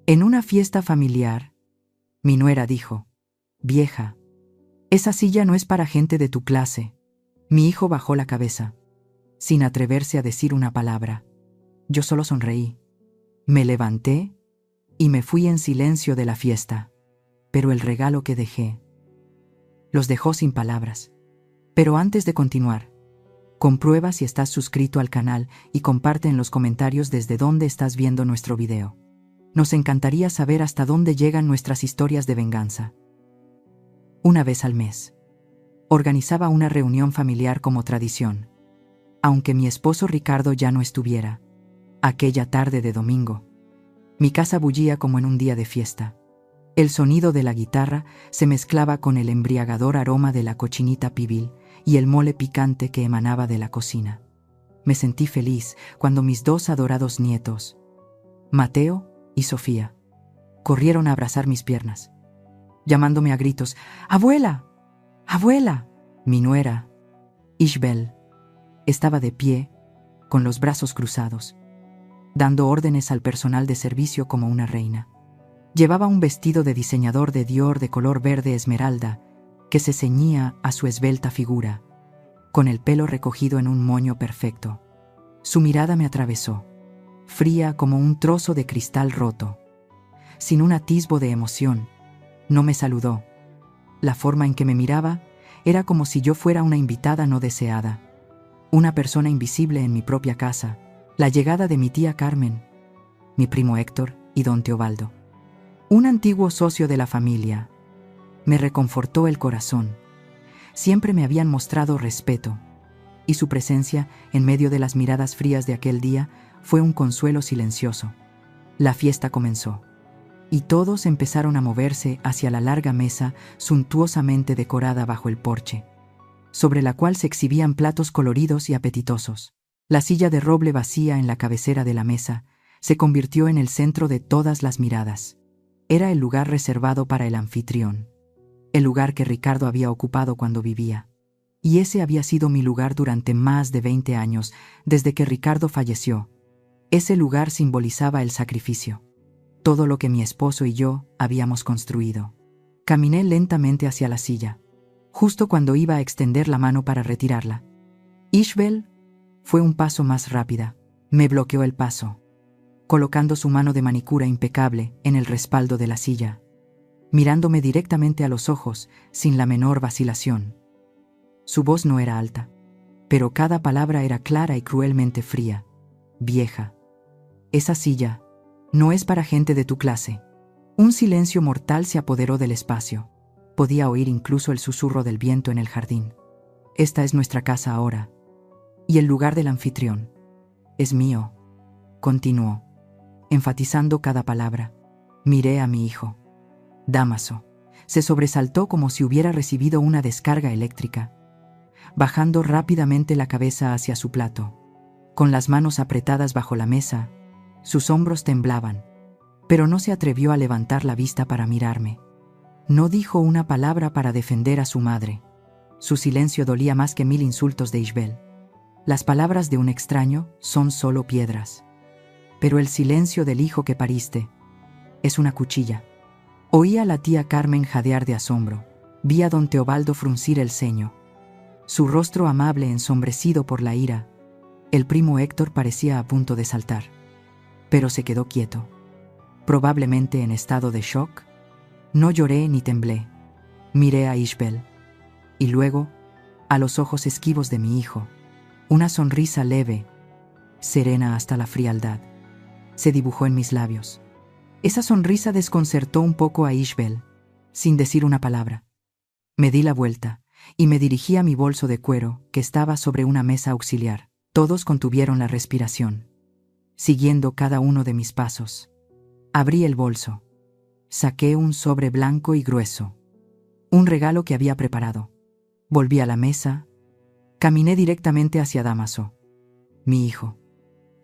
En una fiesta familiar, mi nuera dijo: «Vieja, esa silla no es para gente de tu clase». Mi hijo bajó la cabeza, sin atreverse a decir una palabra. Yo solo sonreí. Me levanté y me fui en silencio de la fiesta. Pero el regalo que dejé los dejó sin palabras. Pero antes de continuar, comprueba si estás suscrito al canal y comparte en los comentarios desde dónde estás viendo nuestro video. Nos encantaría saber hasta dónde llegan nuestras historias de venganza. Una vez al mes, organizaba una reunión familiar como tradición. Aunque mi esposo Ricardo ya no estuviera, aquella tarde de domingo, mi casa bullía como en un día de fiesta. El sonido de la guitarra se mezclaba con el embriagador aroma de la cochinita pibil y el mole picante que emanaba de la cocina. Me sentí feliz cuando mis dos adorados nietos, Mateo y Sofía, corrieron a abrazar mis piernas, llamándome a gritos: «¡Abuela! ¡Abuela!». Mi nuera, Ishbel, estaba de pie, con los brazos cruzados, dando órdenes al personal de servicio como una reina. Llevaba un vestido de diseñador de Dior de color verde esmeralda que se ceñía a su esbelta figura, con el pelo recogido en un moño perfecto. Su mirada me atravesó, fría como un trozo de cristal roto. Sin un atisbo de emoción, no me saludó. La forma en que me miraba era como si yo fuera una invitada no deseada, una persona invisible en mi propia casa. La llegada de mi tía Carmen, mi primo Héctor y don Teobaldo, un antiguo socio de la familia, me reconfortó el corazón. Siempre me habían mostrado respeto, y su presencia en medio de las miradas frías de aquel día fue un consuelo silencioso. La fiesta comenzó, y todos empezaron a moverse hacia la larga mesa suntuosamente decorada bajo el porche, sobre la cual se exhibían platos coloridos y apetitosos. La silla de roble vacía en la cabecera de la mesa se convirtió en el centro de todas las miradas. Era el lugar reservado para el anfitrión, el lugar que Ricardo había ocupado cuando vivía. Y ese había sido mi lugar durante más de 20 años, desde que Ricardo falleció. Ese lugar simbolizaba el sacrificio, todo lo que mi esposo y yo habíamos construido. Caminé lentamente hacia la silla, justo cuando iba a extender la mano para retirarla. Ishbel fue un paso más rápida. Me bloqueó el paso, colocando su mano de manicura impecable en el respaldo de la silla, mirándome directamente a los ojos sin la menor vacilación. Su voz no era alta, pero cada palabra era clara y cruelmente fría. «Vieja, esa silla no es para gente de tu clase». Un silencio mortal se apoderó del espacio. Podía oír incluso el susurro del viento en el jardín. «Esta es nuestra casa ahora. Y el lugar del anfitrión es mío», continuó, enfatizando cada palabra. Miré a mi hijo. Dámaso se sobresaltó como si hubiera recibido una descarga eléctrica, bajando rápidamente la cabeza hacia su plato. Con las manos apretadas bajo la mesa, sus hombros temblaban, pero no se atrevió a levantar la vista para mirarme. No dijo una palabra para defender a su madre. Su silencio dolía más que 1000 insultos de Ishbel. Las palabras de un extraño son solo piedras, pero el silencio del hijo que pariste es una cuchilla. Oí a la tía Carmen jadear de asombro. Vi a don Teobaldo fruncir el ceño, su rostro amable ensombrecido por la ira. El primo Héctor parecía a punto de saltar, pero se quedó quieto, probablemente en estado de shock. No lloré ni temblé. Miré a Ishbel, y luego a los ojos esquivos de mi hijo. Una sonrisa leve, serena hasta la frialdad, se dibujó en mis labios. Esa sonrisa desconcertó un poco a Ishbel. Sin decir una palabra, me di la vuelta y me dirigí a mi bolso de cuero que estaba sobre una mesa auxiliar. Todos contuvieron la respiración, siguiendo cada uno de mis pasos. Abrí el bolso. Saqué un sobre blanco y grueso, un regalo que había preparado. Volví a la mesa. Caminé directamente hacia Dámaso, mi hijo,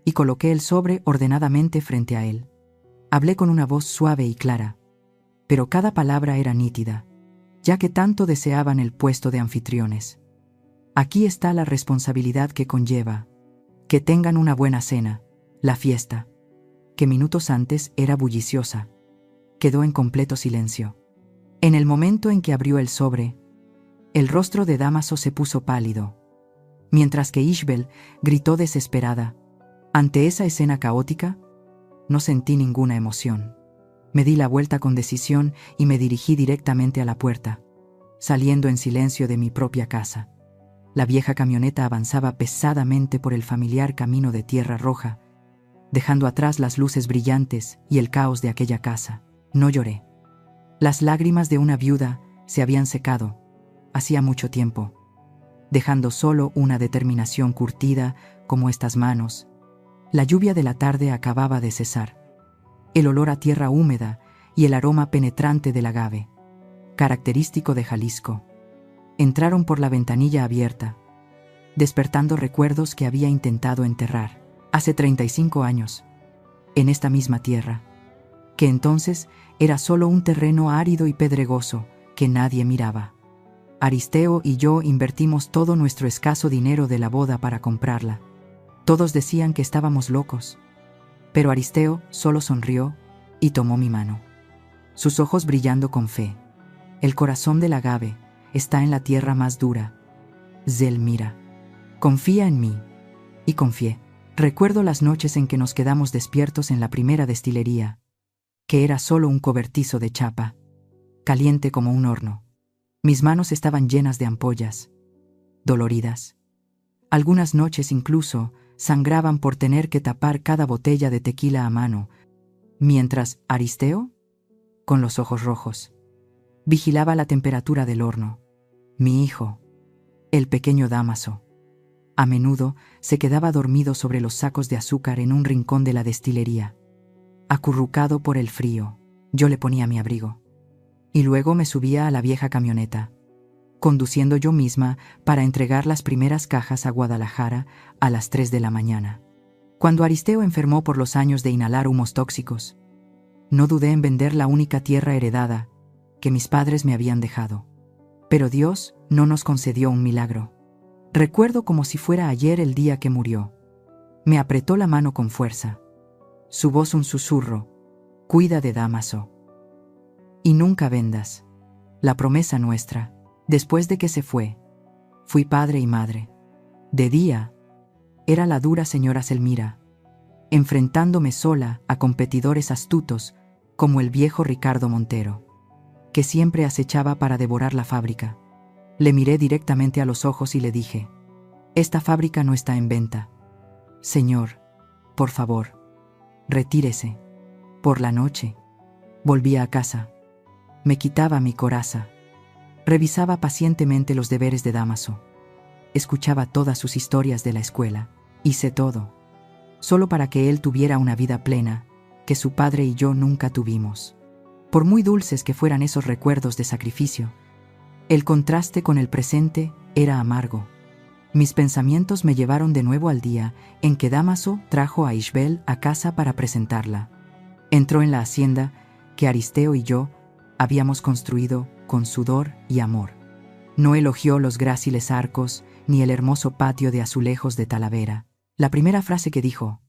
y coloqué el sobre ordenadamente frente a él. Hablé con una voz suave y clara, pero cada palabra era nítida, ya que tanto deseaban el puesto de anfitriones. Aquí está la responsabilidad que conlleva. Que tengan una buena cena. La fiesta que minutos antes era bulliciosa, quedó en completo silencio. En el momento en que abrió el sobre, el rostro de Dámaso se puso pálido, mientras que Ishbel gritó desesperada. Ante esa escena caótica, no sentí ninguna emoción. Me di la vuelta con decisión y me dirigí directamente a la puerta, saliendo en silencio de mi propia casa. La vieja camioneta avanzaba pesadamente por el familiar camino de tierra roja, dejando atrás las luces brillantes y el caos de aquella casa. No lloré. Las lágrimas de una viuda se habían secado hacía mucho tiempo, dejando solo una determinación curtida como estas manos. La lluvia de la tarde acababa de cesar. El olor a tierra húmeda y el aroma penetrante del agave, característico de Jalisco, entraron por la ventanilla abierta, despertando recuerdos que había intentado enterrar hace 35 años, en esta misma tierra, que entonces era solo un terreno árido y pedregoso que nadie miraba. Aristeo y yo invertimos todo nuestro escaso dinero de la boda para comprarla. Todos decían que estábamos locos, pero Aristeo solo sonrió y tomó mi mano, sus ojos brillando con fe. El corazón del agave está en la tierra más dura. Zelmira, confía en mí. Y confié. Recuerdo las noches en que nos quedamos despiertos en la primera destilería, que era solo un cobertizo de chapa, caliente como un horno. Mis manos estaban llenas de ampollas, doloridas. Algunas noches incluso sangraban por tener que tapar cada botella de tequila a mano, mientras Aristeo, con los ojos rojos, vigilaba la temperatura del horno. Mi hijo, el pequeño Dámaso, a menudo se quedaba dormido sobre los sacos de azúcar en un rincón de la destilería. Acurrucado por el frío, yo le ponía mi abrigo. Y luego me subía a la vieja camioneta, conduciendo yo misma para entregar las primeras cajas a Guadalajara a las 3 de la mañana. Cuando Aristeo enfermó por los años de inhalar humos tóxicos, no dudé en vender la única tierra heredada que mis padres me habían dejado. Pero Dios no nos concedió un milagro. Recuerdo como si fuera ayer el día que murió. Me apretó la mano con fuerza. Su voz un susurro: cuida de Dámaso. Y nunca vendas. La promesa nuestra. Después de que se fue, fui padre y madre. De día, era la dura señora Zelmira, enfrentándome sola a competidores astutos como el viejo Ricardo Montero, que siempre acechaba para devorar la fábrica. Le miré directamente a los ojos y le dije: esta fábrica no está en venta. Señor, por favor, retírese. Por la noche, volvía a casa. Me quitaba mi coraza. Revisaba pacientemente los deberes de Dámaso. Escuchaba todas sus historias de la escuela. Hice todo, solo para que él tuviera una vida plena, que su padre y yo nunca tuvimos. Por muy dulces que fueran esos recuerdos de sacrificio, el contraste con el presente era amargo. Mis pensamientos me llevaron de nuevo al día en que Dámaso trajo a Ishbel a casa para presentarla. Entró en la hacienda que Aristeo y yo habíamos construido con sudor y amor. No elogió los gráciles arcos ni el hermoso patio de azulejos de Talavera. La primera frase que dijo,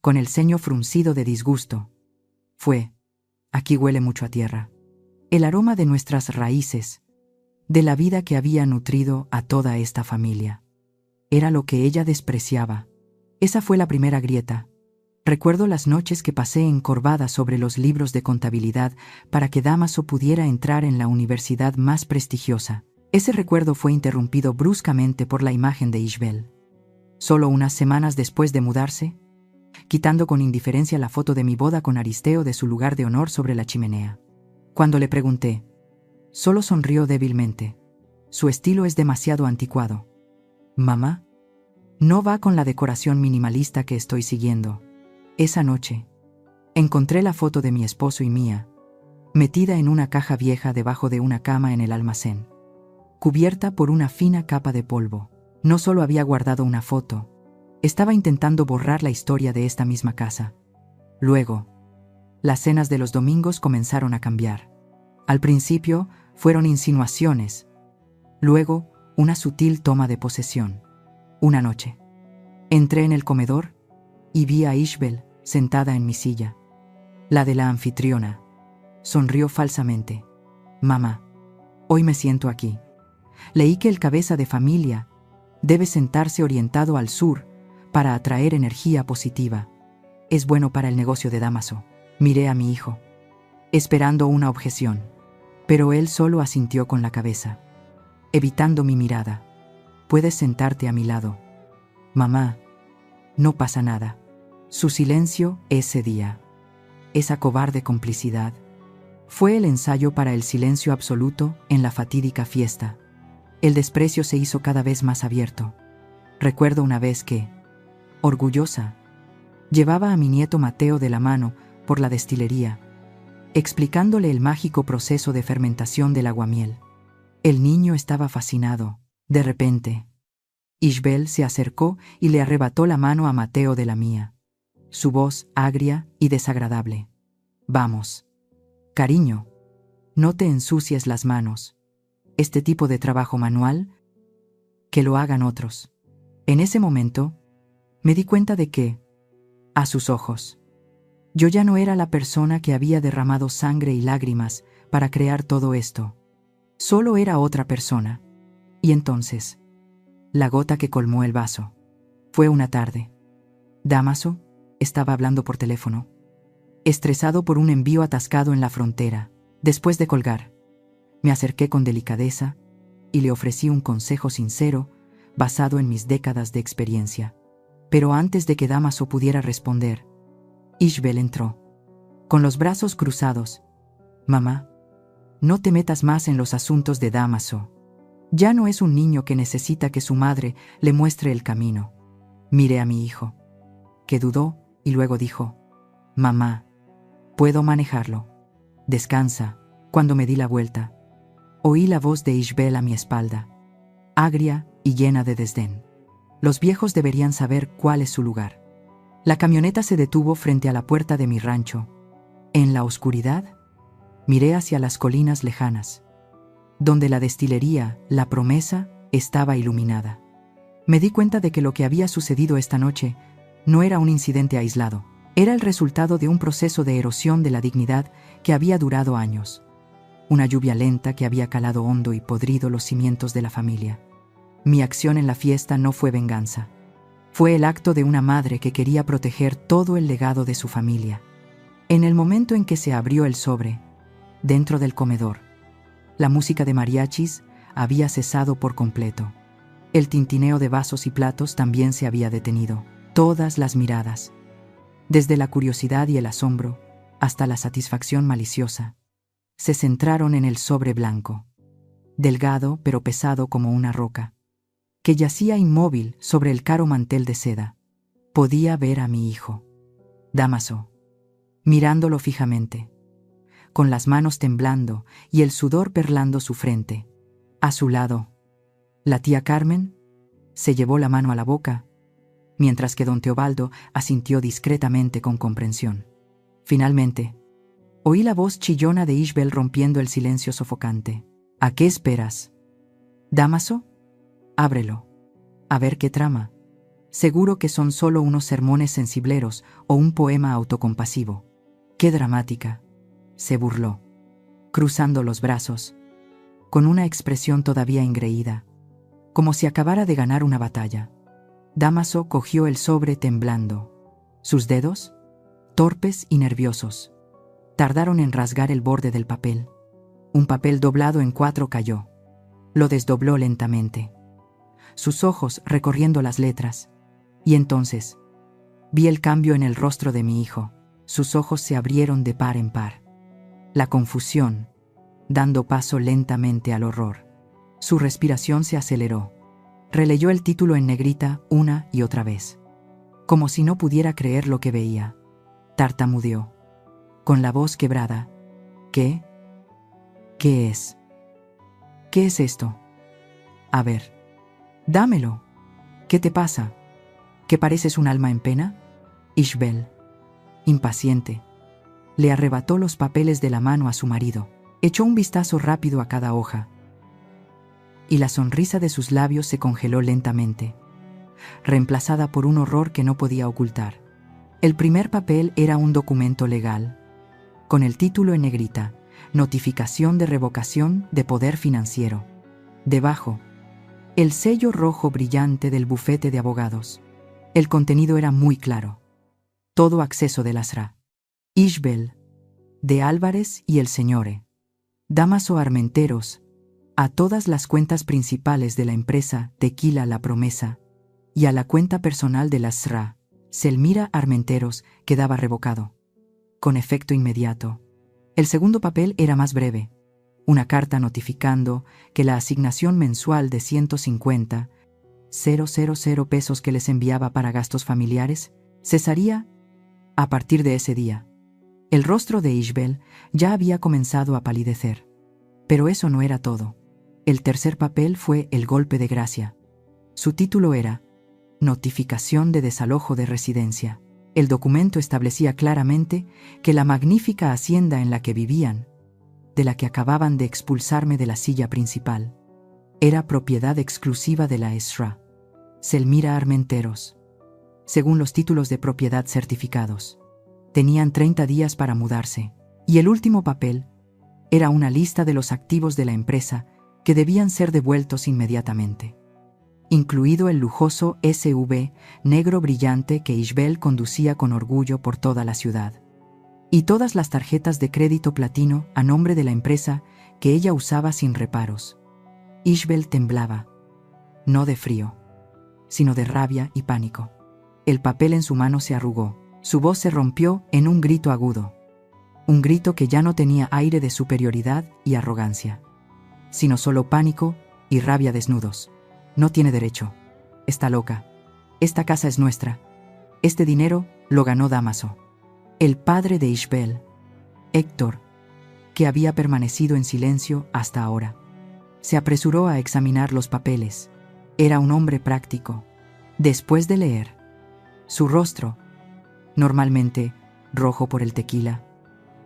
con el ceño fruncido de disgusto, fue: aquí huele mucho a tierra. El aroma de nuestras raíces, de la vida que había nutrido a toda esta familia. Era lo que ella despreciaba. Esa fue la primera grieta. Recuerdo las noches que pasé encorvada sobre los libros de contabilidad para que Dámaso pudiera entrar en la universidad más prestigiosa. Ese recuerdo fue interrumpido bruscamente por la imagen de Ishbel. Solo unas semanas después de mudarse, quitando con indiferencia la foto de mi boda con Aristeo de su lugar de honor sobre la chimenea. Cuando le pregunté, solo sonrió débilmente. Su estilo es demasiado anticuado. Mamá, no va con la decoración minimalista que estoy siguiendo. Esa noche, encontré la foto de mi esposo y mía, metida en una caja vieja debajo de una cama en el almacén, cubierta por una fina capa de polvo. No solo había guardado una foto, estaba intentando borrar la historia de esta misma casa. Luego, las cenas de los domingos comenzaron a cambiar. Al principio, fueron insinuaciones. Luego, una sutil toma de posesión. Una noche, entré en el comedor y vi a Ishbel sentada en mi silla. La de la anfitriona. Sonrió falsamente. Mamá, hoy me siento aquí. Leí que el cabeza de familia debe sentarse orientado al sur para atraer energía positiva. Es bueno para el negocio de Dámaso. Miré a mi hijo, esperando una objeción, pero él solo asintió con la cabeza, evitando mi mirada. Puedes sentarte a mi lado. Mamá, no pasa nada. Su silencio ese día, esa cobarde complicidad, fue el ensayo para el silencio absoluto en la fatídica fiesta. El desprecio se hizo cada vez más abierto. Recuerdo una vez que, orgullosa, llevaba a mi nieto Mateo de la mano por la destilería, explicándole el mágico proceso de fermentación del aguamiel. El niño estaba fascinado. De repente, Ishbel se acercó y le arrebató la mano a Mateo de la mía. Su voz agria y desagradable. Vamos. Cariño, no te ensucies las manos. Este tipo de trabajo manual, que lo hagan otros. En ese momento, me di cuenta de que, a sus ojos, yo ya no era la persona que había derramado sangre y lágrimas para crear todo esto. Solo era otra persona. Y entonces, la gota que colmó el vaso. Fue una tarde. Dámaso estaba hablando por teléfono, estresado por un envío atascado en la frontera. Después de colgar, me acerqué con delicadeza y le ofrecí un consejo sincero basado en mis décadas de experiencia. Pero antes de que Dámaso pudiera responder, Ishbel entró, con los brazos cruzados. Mamá, no te metas más en los asuntos de Dámaso. Ya no es un niño que necesita que su madre le muestre el camino. Miré a mi hijo, que dudó y luego dijo, mamá, puedo manejarlo. Descansa. Cuando me di la vuelta, oí la voz de Ishbel a mi espalda, agria y llena de desdén. Los viejos deberían saber cuál es su lugar. La camioneta se detuvo frente a la puerta de mi rancho. En la oscuridad, miré hacia las colinas lejanas, donde la destilería, La Promesa, estaba iluminada. Me di cuenta de que lo que había sucedido esta noche no era un incidente aislado. Era el resultado de un proceso de erosión de la dignidad que había durado años. Una lluvia lenta que había calado hondo y podrido los cimientos de la familia. Mi acción en la fiesta no fue venganza. Fue el acto de una madre que quería proteger todo el legado de su familia. En el momento en que se abrió el sobre, dentro del comedor, la música de mariachis había cesado por completo. El tintineo de vasos y platos también se había detenido. Todas las miradas, desde la curiosidad y el asombro hasta la satisfacción maliciosa, se centraron en el sobre blanco, delgado pero pesado como una roca, que yacía inmóvil sobre el caro mantel de seda. Podía ver a mi hijo, Dámaso, mirándolo fijamente, con las manos temblando y el sudor perlando su frente. A su lado, la tía Carmen se llevó la mano a la boca, mientras que don Teobaldo asintió discretamente con comprensión. Finalmente, oí la voz chillona de Ishbel rompiendo el silencio sofocante. ¿A qué esperas? ¿Dámaso? Ábrelo. A ver qué trama. Seguro que son solo unos sermones sensibleros o un poema autocompasivo. ¡Qué dramática!, se burló, cruzando los brazos, con una expresión todavía engreída, como si acabara de ganar una batalla. Dámaso cogió el sobre temblando. Sus dedos, torpes y nerviosos, tardaron en rasgar el borde del papel. Un papel doblado en 4 cayó. Lo desdobló lentamente, sus ojos recorriendo las letras. Y entonces, vi el cambio en el rostro de mi hijo. Sus ojos se abrieron de par en par. La confusión, dando paso lentamente al horror. Su respiración se aceleró. Releyó el título en negrita una y otra vez, como si no pudiera creer lo que veía. Tartamudeó, con la voz quebrada. ¿Qué? ¿Qué es? ¿Qué es esto? A ver, dámelo. ¿Qué te pasa? ¿Que pareces un alma en pena? Ishbel, impaciente, le arrebató los papeles de la mano a su marido. Echó un vistazo rápido a cada hoja, y la sonrisa de sus labios se congeló lentamente, reemplazada por un horror que no podía ocultar. El primer papel era un documento legal, con el título en negrita: Notificación de revocación de poder financiero. Debajo, el sello rojo brillante del bufete de abogados. El contenido era muy claro. Todo acceso de las Ra. Ishbel, de Álvarez y el Sr. Dámaso Armenteros, a todas las cuentas principales de la empresa Tequila La Promesa y a la cuenta personal de las Ra. Selmira Armenteros quedaba revocado, con efecto inmediato. El segundo papel era más breve. Una carta notificando que la asignación mensual de 150,000 pesos que les enviaba para gastos familiares cesaría a partir de ese día. El rostro de Ishbel ya había comenzado a palidecer. Pero eso no era todo. El tercer papel fue el golpe de gracia. Su título era Notificación de desalojo de residencia. El documento establecía claramente que la magnífica hacienda en la que vivían, de la que acababan de expulsarme de la silla principal, era propiedad exclusiva de la Esra. Selmira Armenteros. Según los títulos de propiedad certificados, tenían 30 días para mudarse, y el último papel era una lista de los activos de la empresa que debían ser devueltos inmediatamente, incluido el lujoso SUV negro brillante que Ishbel conducía con orgullo por toda la ciudad, y todas las tarjetas de crédito platino a nombre de la empresa que ella usaba sin reparos. Ishbel temblaba, no de frío, sino de rabia y pánico. El papel en su mano se arrugó, su voz se rompió en un grito agudo, un grito que ya no tenía aire de superioridad y arrogancia, sino solo pánico y rabia desnudos. No tiene derecho. Está loca. Esta casa es nuestra. Este dinero lo ganó Dámaso. El padre de Ishbel, Héctor, que había permanecido en silencio hasta ahora, se apresuró a examinar los papeles. Era un hombre práctico. Después de leer, su rostro, normalmente rojo por el tequila,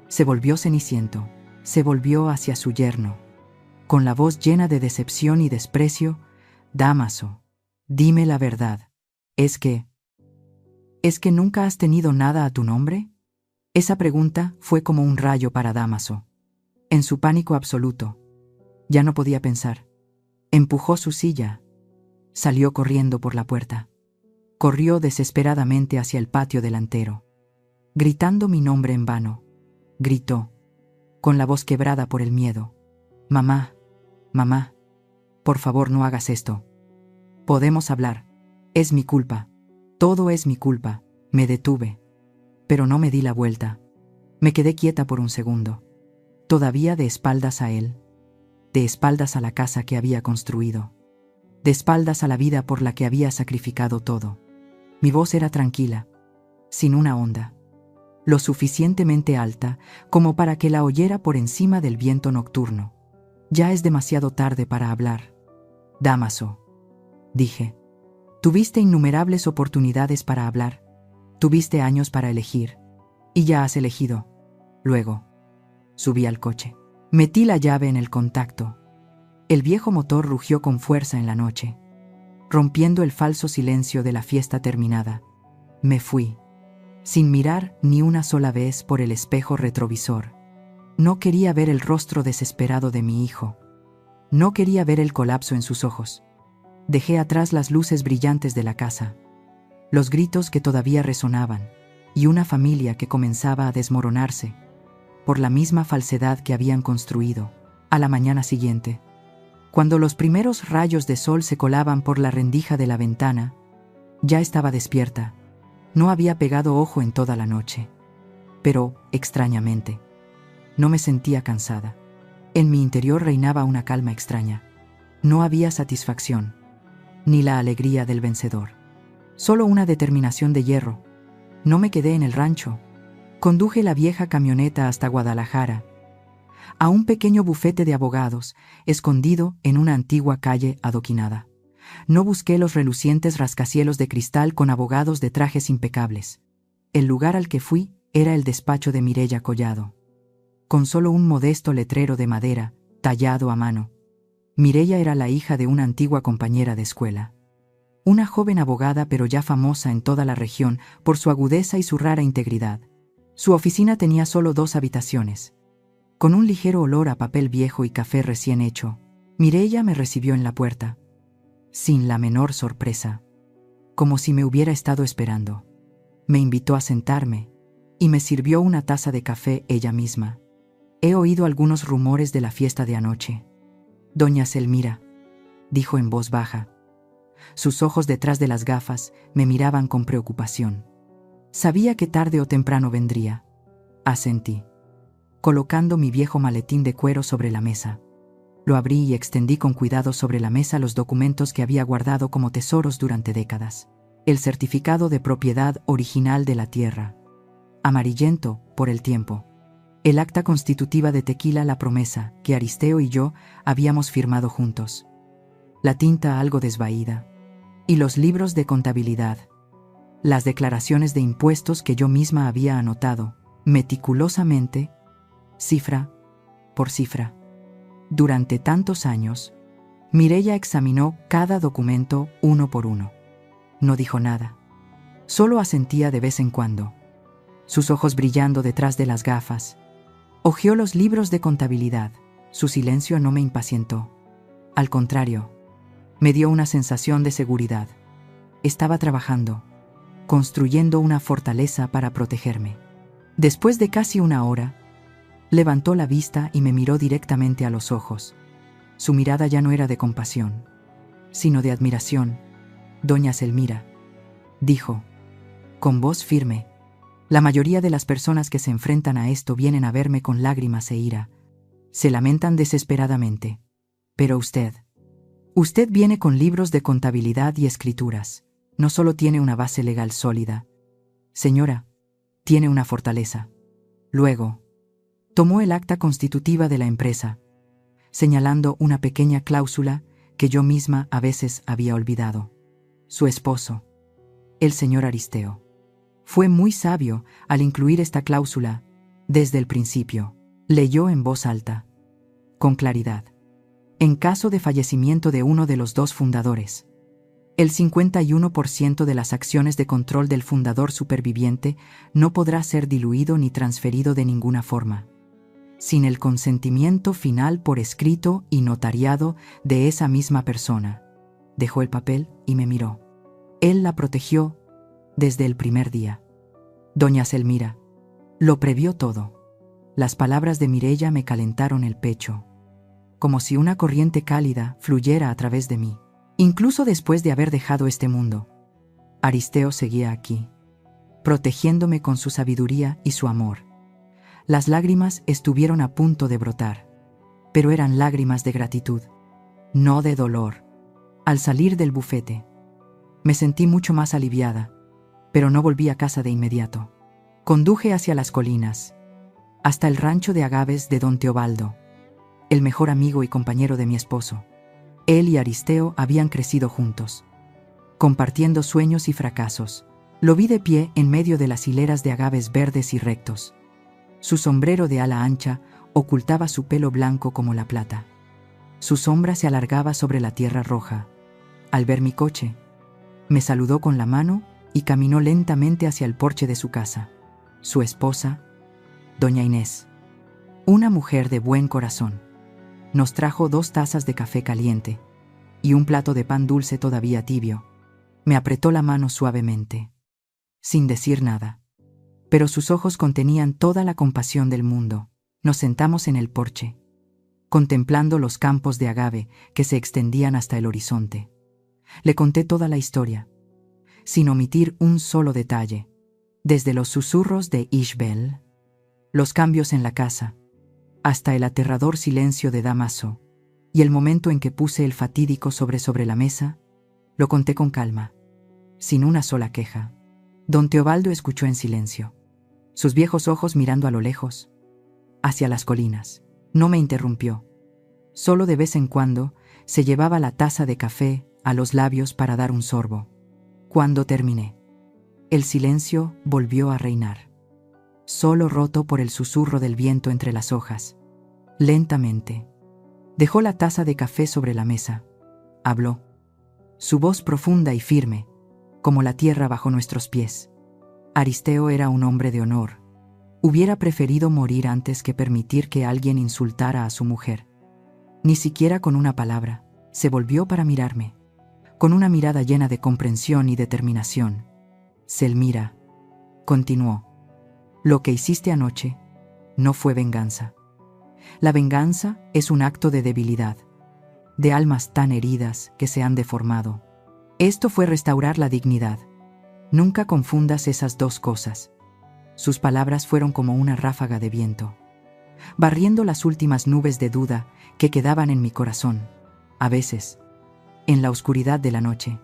se volvió ceniciento. Se volvió hacia su yerno, con la voz llena de decepción y desprecio. Dámaso, dime la verdad. ¿Es que nunca has tenido nada a tu nombre? Esa pregunta fue como un rayo para Dámaso. En su pánico absoluto, ya no podía pensar. Empujó su silla. Salió corriendo por la puerta. Corrió desesperadamente hacia el patio delantero, gritando mi nombre en vano. Gritó, con la voz quebrada por el miedo: Mamá, mamá, por favor no hagas esto. Podemos hablar. Es mi culpa. Todo es mi culpa. Me detuve. Pero no me di la vuelta. Me quedé quieta por un segundo. Todavía de espaldas a él. De espaldas a la casa que había construido. De espaldas a la vida por la que había sacrificado todo. Mi voz era tranquila, sin una onda, lo suficientemente alta como para que la oyera por encima del viento nocturno. Ya es demasiado tarde para hablar. Dámaso, dije. Tuviste innumerables oportunidades para hablar. Tuviste años para elegir. Y ya has elegido. Luego, subí al coche. Metí la llave en el contacto. El viejo motor rugió con fuerza en la noche, rompiendo el falso silencio de la fiesta terminada. Me fui, sin mirar ni una sola vez por el espejo retrovisor. No quería ver el rostro desesperado de mi hijo. No quería ver el colapso en sus ojos. Dejé atrás las luces brillantes de la casa, los gritos que todavía resonaban, y una familia que comenzaba a desmoronarse por la misma falsedad que habían construido. A la mañana siguiente, cuando los primeros rayos de sol se colaban por la rendija de la ventana, ya estaba despierta. No había pegado ojo en toda la noche. Pero, extrañamente, no me sentía cansada. En mi interior reinaba una calma extraña. No había satisfacción, ni la alegría del vencedor. Solo una determinación de hierro. No me quedé en el rancho. Conduje la vieja camioneta hasta Guadalajara, a un pequeño bufete de abogados, escondido en una antigua calle adoquinada. No busqué los relucientes rascacielos de cristal con abogados de trajes impecables. El lugar al que fui era el despacho de Mireya Collado, con solo un modesto letrero de madera, tallado a mano. Mireya era la hija de una antigua compañera de escuela. Una joven abogada, pero ya famosa en toda la región por su agudeza y su rara integridad. Su oficina tenía solo 2 habitaciones. Con un ligero olor a papel viejo y café recién hecho, Mireia me recibió en la puerta, sin la menor sorpresa, como si me hubiera estado esperando. Me invitó a sentarme y me sirvió una taza de café ella misma. He oído algunos rumores de la fiesta de anoche. Doña Selmira, dijo en voz baja. Sus ojos detrás de las gafas me miraban con preocupación. Sabía que tarde o temprano vendría. Asentí, colocando mi viejo maletín de cuero sobre la mesa. Lo abrí y extendí con cuidado sobre la mesa los documentos que había guardado como tesoros durante décadas. El certificado de propiedad original de la tierra, amarillento por el tiempo. El acta constitutiva de Tequila La Promesa, que Aristeo y yo habíamos firmado juntos. La tinta algo desvaída. Y los libros de contabilidad. Las declaraciones de impuestos que yo misma había anotado, meticulosamente, cifra por cifra. Durante tantos años, Mireia examinó cada documento uno por uno. No dijo nada. Solo asentía de vez en cuando, sus ojos brillando detrás de las gafas. Hojeó los libros de contabilidad. Su silencio no me impacientó. Al contrario, me dio una sensación de seguridad. Estaba trabajando, construyendo una fortaleza para protegerme. Después de casi una hora, levantó la vista y me miró directamente a los ojos. Su mirada ya no era de compasión, sino de admiración. Doña Selmira, dijo, con voz firme, la mayoría de las personas que se enfrentan a esto vienen a verme con lágrimas e ira. Se lamentan desesperadamente. Pero usted viene con libros de contabilidad y escrituras. No solo tiene una base legal sólida. Señora, tiene una fortaleza. Luego, tomó el acta constitutiva de la empresa, señalando una pequeña cláusula que yo misma a veces había olvidado. Su esposo, el señor Aristeo, fue muy sabio al incluir esta cláusula desde el principio. Leyó en voz alta, con claridad. En caso de fallecimiento de uno de los 2 fundadores, el 51% de las acciones de control del fundador superviviente no podrá ser diluido ni transferido de ninguna forma, sin el consentimiento final por escrito y notariado de esa misma persona. Dejó el papel y me miró. Él la protegió desde el primer día. Doña Selmira lo previó todo. Las palabras de Mireia me calentaron el pecho, como si una corriente cálida fluyera a través de mí. Incluso después de haber dejado este mundo, Aristeo seguía aquí, protegiéndome con su sabiduría y su amor. Las lágrimas estuvieron a punto de brotar, pero eran lágrimas de gratitud, no de dolor. Al salir del bufete, me sentí mucho más aliviada, pero no volví a casa de inmediato. Conduje hacia las colinas, hasta el rancho de agaves de don Teobaldo, el mejor amigo y compañero de mi esposo. Él y Aristeo habían crecido juntos, compartiendo sueños y fracasos. Lo vi de pie en medio de las hileras de agaves verdes y rectos. Su sombrero de ala ancha ocultaba su pelo blanco como la plata. Su sombra se alargaba sobre la tierra roja. Al ver mi coche, me saludó con la mano y caminó lentamente hacia el porche de su casa. Su esposa, doña Inés, una mujer de buen corazón, nos trajo 2 tazas de café caliente y un plato de pan dulce todavía tibio. Me apretó la mano suavemente, sin decir nada, pero sus ojos contenían toda la compasión del mundo. Nos sentamos en el porche, contemplando los campos de agave que se extendían hasta el horizonte. Le conté toda la historia, sin omitir un solo detalle, desde los susurros de Ishbel, los cambios en la casa, hasta el aterrador silencio de Damaso, y el momento en que puse el fatídico sobre la mesa. Lo conté con calma, sin una sola queja. Don Teobaldo escuchó en silencio, sus viejos ojos mirando a lo lejos, hacia las colinas. No me interrumpió. Solo de vez en cuando se llevaba la taza de café a los labios para dar un sorbo. Cuando terminé, el silencio volvió a reinar, solo roto por el susurro del viento entre las hojas. Lentamente, dejó la taza de café sobre la mesa. Habló. su voz profunda y firme, como la tierra bajo nuestros pies. Aristeo era un hombre de honor. Hubiera preferido morir antes que permitir que alguien insultara a su mujer. Ni siquiera con una palabra, se volvió para mirarme, con una mirada llena de comprensión y determinación. Selmira, continuó, lo que hiciste anoche no fue venganza. La venganza es un acto de debilidad, de almas tan heridas que se han deformado. Esto fue restaurar la dignidad. Nunca confundas esas dos cosas. Sus palabras fueron como una ráfaga de viento, barriendo las últimas nubes de duda que quedaban en mi corazón. A veces, en la oscuridad de la noche,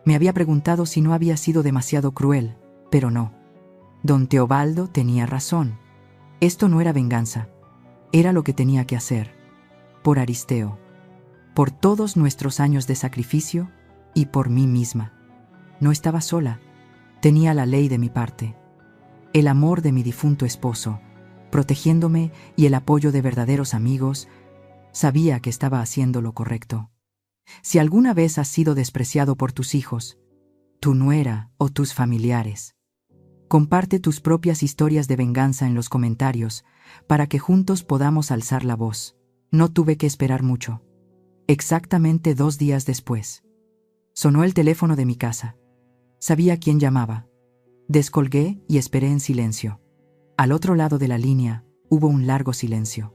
me había preguntado si no había sido demasiado cruel, pero no. Don Teobaldo tenía razón. Esto no era venganza, era lo que tenía que hacer. Por Aristeo, por todos nuestros años de sacrificio y por mí misma. No estaba sola, tenía la ley de mi parte, el amor de mi difunto esposo, protegiéndome y el apoyo de verdaderos amigos. Sabía que estaba haciendo lo correcto. Si alguna vez has sido despreciado por tus hijos, tu nuera o tus familiares, comparte tus propias historias de venganza en los comentarios para que juntos podamos alzar la voz. No tuve que esperar mucho. Exactamente 2 días después, sonó el teléfono de mi casa. Sabía quién llamaba. Descolgué y esperé en silencio. Al otro lado de la línea hubo un largo silencio,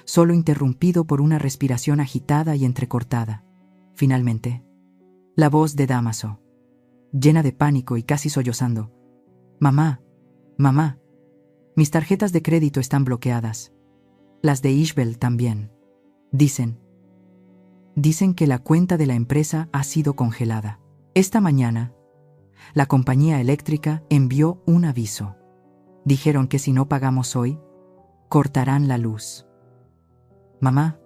solo interrumpido por una respiración agitada y entrecortada. Finalmente, la voz de Dámaso, llena de pánico y casi sollozando. Mamá, mamá, mis tarjetas de crédito están bloqueadas. Las de Ishbel también. Dicen que la cuenta de la empresa ha sido congelada. Esta mañana, la compañía eléctrica envió un aviso. Dijeron que si no pagamos hoy, cortarán la luz. Mamá,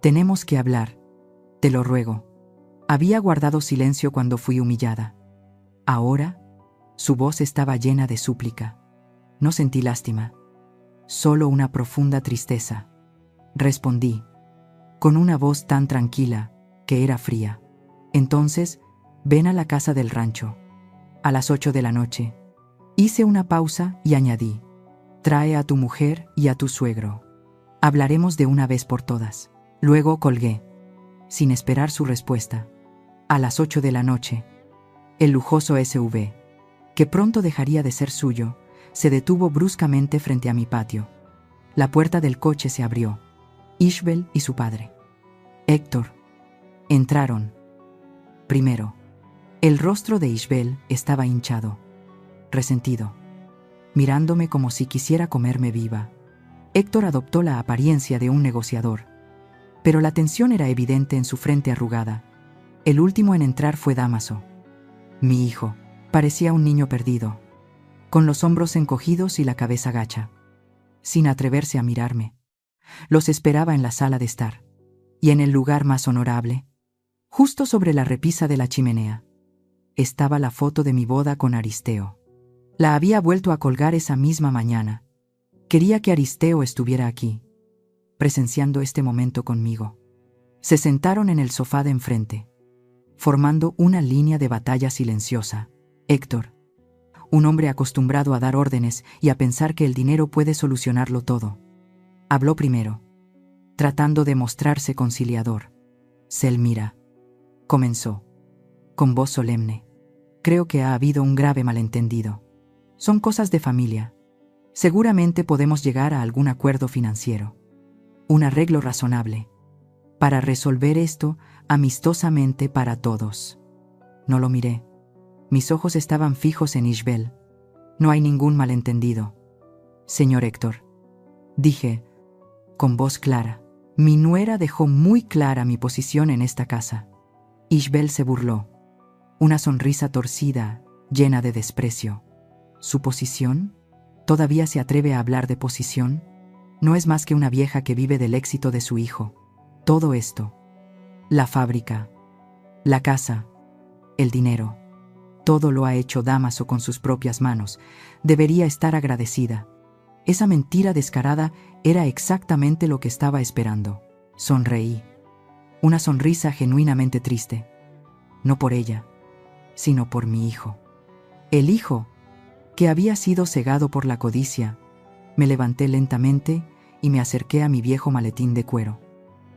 tenemos que hablar. Te lo ruego. Había guardado silencio cuando fui humillada. Ahora, su voz estaba llena de súplica. No sentí lástima, solo una profunda tristeza. Respondí, con una voz tan tranquila que era fría. Entonces, ven a la casa del rancho. A las 8 de la noche. Hice una pausa y añadí, trae a tu mujer y a tu suegro. Hablaremos de una vez por todas. Luego colgué, sin esperar su respuesta. A las 8 de la noche, el lujoso SUV, que pronto dejaría de ser suyo, se detuvo bruscamente frente a mi patio. La puerta del coche se abrió. Ishbel y su padre, Héctor, entraron. Primero, el rostro de Ishbel estaba hinchado, resentido, mirándome como si quisiera comerme viva. Héctor adoptó la apariencia de un negociador, pero la tensión era evidente en su frente arrugada. El último en entrar fue Dámaso. Mi hijo parecía un niño perdido, con los hombros encogidos y la cabeza gacha, sin atreverse a mirarme. Los esperaba en la sala de estar, y en el lugar más honorable, justo sobre la repisa de la chimenea, estaba la foto de mi boda con Aristeo. La había vuelto a colgar esa misma mañana. Quería que Aristeo estuviera aquí, presenciando este momento conmigo. Se sentaron en el sofá de enfrente, formando una línea de batalla silenciosa. Héctor, un hombre acostumbrado a dar órdenes y a pensar que el dinero puede solucionarlo todo, habló primero, tratando de mostrarse conciliador. Selmira, comenzó, con voz solemne, creo que ha habido un grave malentendido. Son cosas de familia. Seguramente podemos llegar a algún acuerdo financiero, un arreglo razonable, para resolver esto amistosamente para todos. No lo miré. Mis ojos estaban fijos en Ishbel. No hay ningún malentendido. Señor Héctor, dije, con voz clara. Mi nuera dejó muy clara mi posición en esta casa. Ishbel se burló. Una sonrisa torcida, llena de desprecio. ¿Su posición? ¿Todavía se atreve a hablar de posición? No es más que una vieja que vive del éxito de su hijo. Todo esto, la fábrica, la casa, el dinero, todo lo ha hecho Dámaso con sus propias manos. Debería estar agradecida. Esa mentira descarada era exactamente lo que estaba esperando. Sonreí. Una sonrisa genuinamente triste. no por ella, sino por mi hijo. El hijo, que había sido cegado por la codicia. Me levanté lentamente y me acerqué a mi viejo maletín de cuero.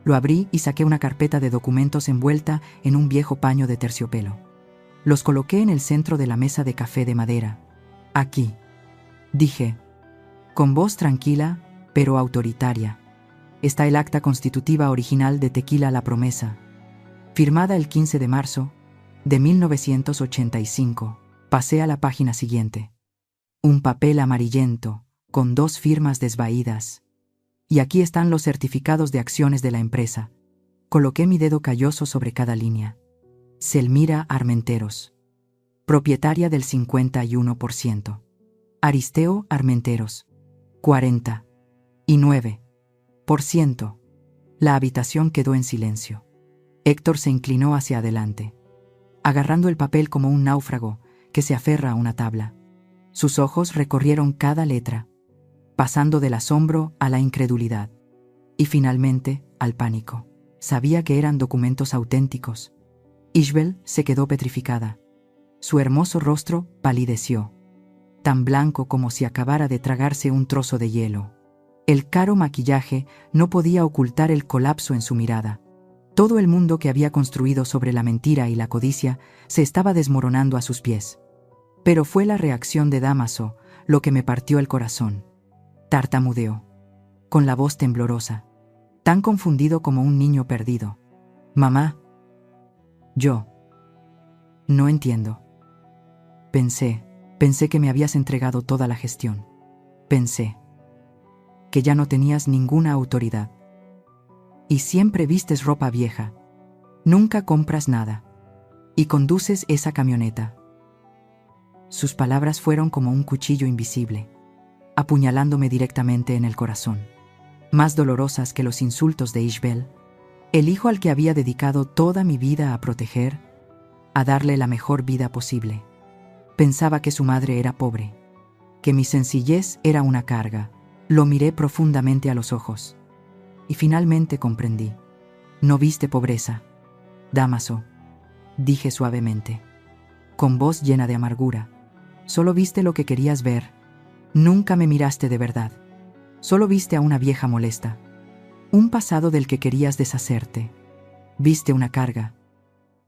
Lo abrí y saqué una carpeta de documentos envuelta en un viejo paño de terciopelo. Los coloqué en el centro de la mesa de café de madera. Aquí, dije, con voz tranquila, pero autoritaria, está el acta constitutiva original de Tequila La Promesa, firmada el 15 de marzo de 1985. Pasé a la página siguiente. Un papel amarillento, con 2 firmas desvaídas. Y aquí están los certificados de acciones de la empresa. Coloqué mi dedo calloso sobre cada línea. Selmira Armenteros, propietaria del 51%. Aristeo Armenteros, 49%. La habitación quedó en silencio. Héctor se inclinó hacia adelante, agarrando el papel como un náufrago que se aferra a una tabla. Sus ojos recorrieron cada letra, pasando del asombro a la incredulidad y finalmente al pánico. Sabía que eran documentos auténticos. Ishbel se quedó petrificada. Su hermoso rostro palideció, tan blanco como si acabara de tragarse un trozo de hielo. El caro maquillaje no podía ocultar el colapso en su mirada. Todo el mundo que había construido sobre la mentira y la codicia se estaba desmoronando a sus pies. Pero fue la reacción de Dámaso lo que me partió el corazón. Tartamudeó, con la voz temblorosa, tan confundido como un niño perdido. Mamá. Yo. No entiendo. Pensé que me habías entregado toda la gestión. Pensé que ya no tenías ninguna autoridad. Y siempre vistes ropa vieja. Nunca compras nada. Y conduces esa camioneta. Sus palabras fueron como un cuchillo invisible, apuñalándome directamente en el corazón. Más dolorosas que los insultos de Ishbel, el hijo al que había dedicado toda mi vida a proteger, a darle la mejor vida posible. Pensaba que su madre era pobre, que mi sencillez era una carga. Lo miré profundamente a los ojos. Y finalmente comprendí. No viste pobreza, Dámaso, dije suavemente, con voz llena de amargura. Solo viste lo que querías ver. Nunca me miraste de verdad. Solo viste a una vieja molesta. Un pasado del que querías deshacerte. Viste una carga.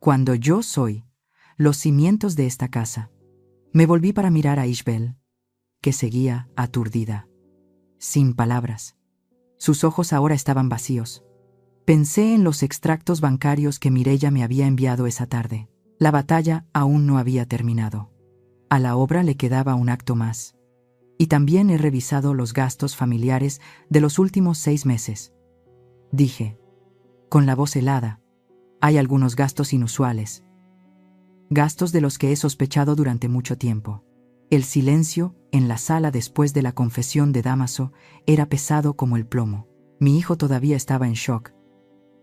Cuando yo soy los cimientos de esta casa. Me volví para mirar a Ishbel, que seguía aturdida, sin palabras. Sus ojos ahora estaban vacíos. Pensé en los extractos bancarios que Mireia me había enviado esa tarde. La batalla aún no había terminado. A la obra le quedaba un acto más. Y también he revisado los gastos familiares de los últimos 6 meses. Dije, con la voz helada, hay algunos gastos inusuales. Gastos de los que he sospechado durante mucho tiempo. El silencio en la sala después de la confesión de Dámaso era pesado como el plomo. Mi hijo todavía estaba en shock,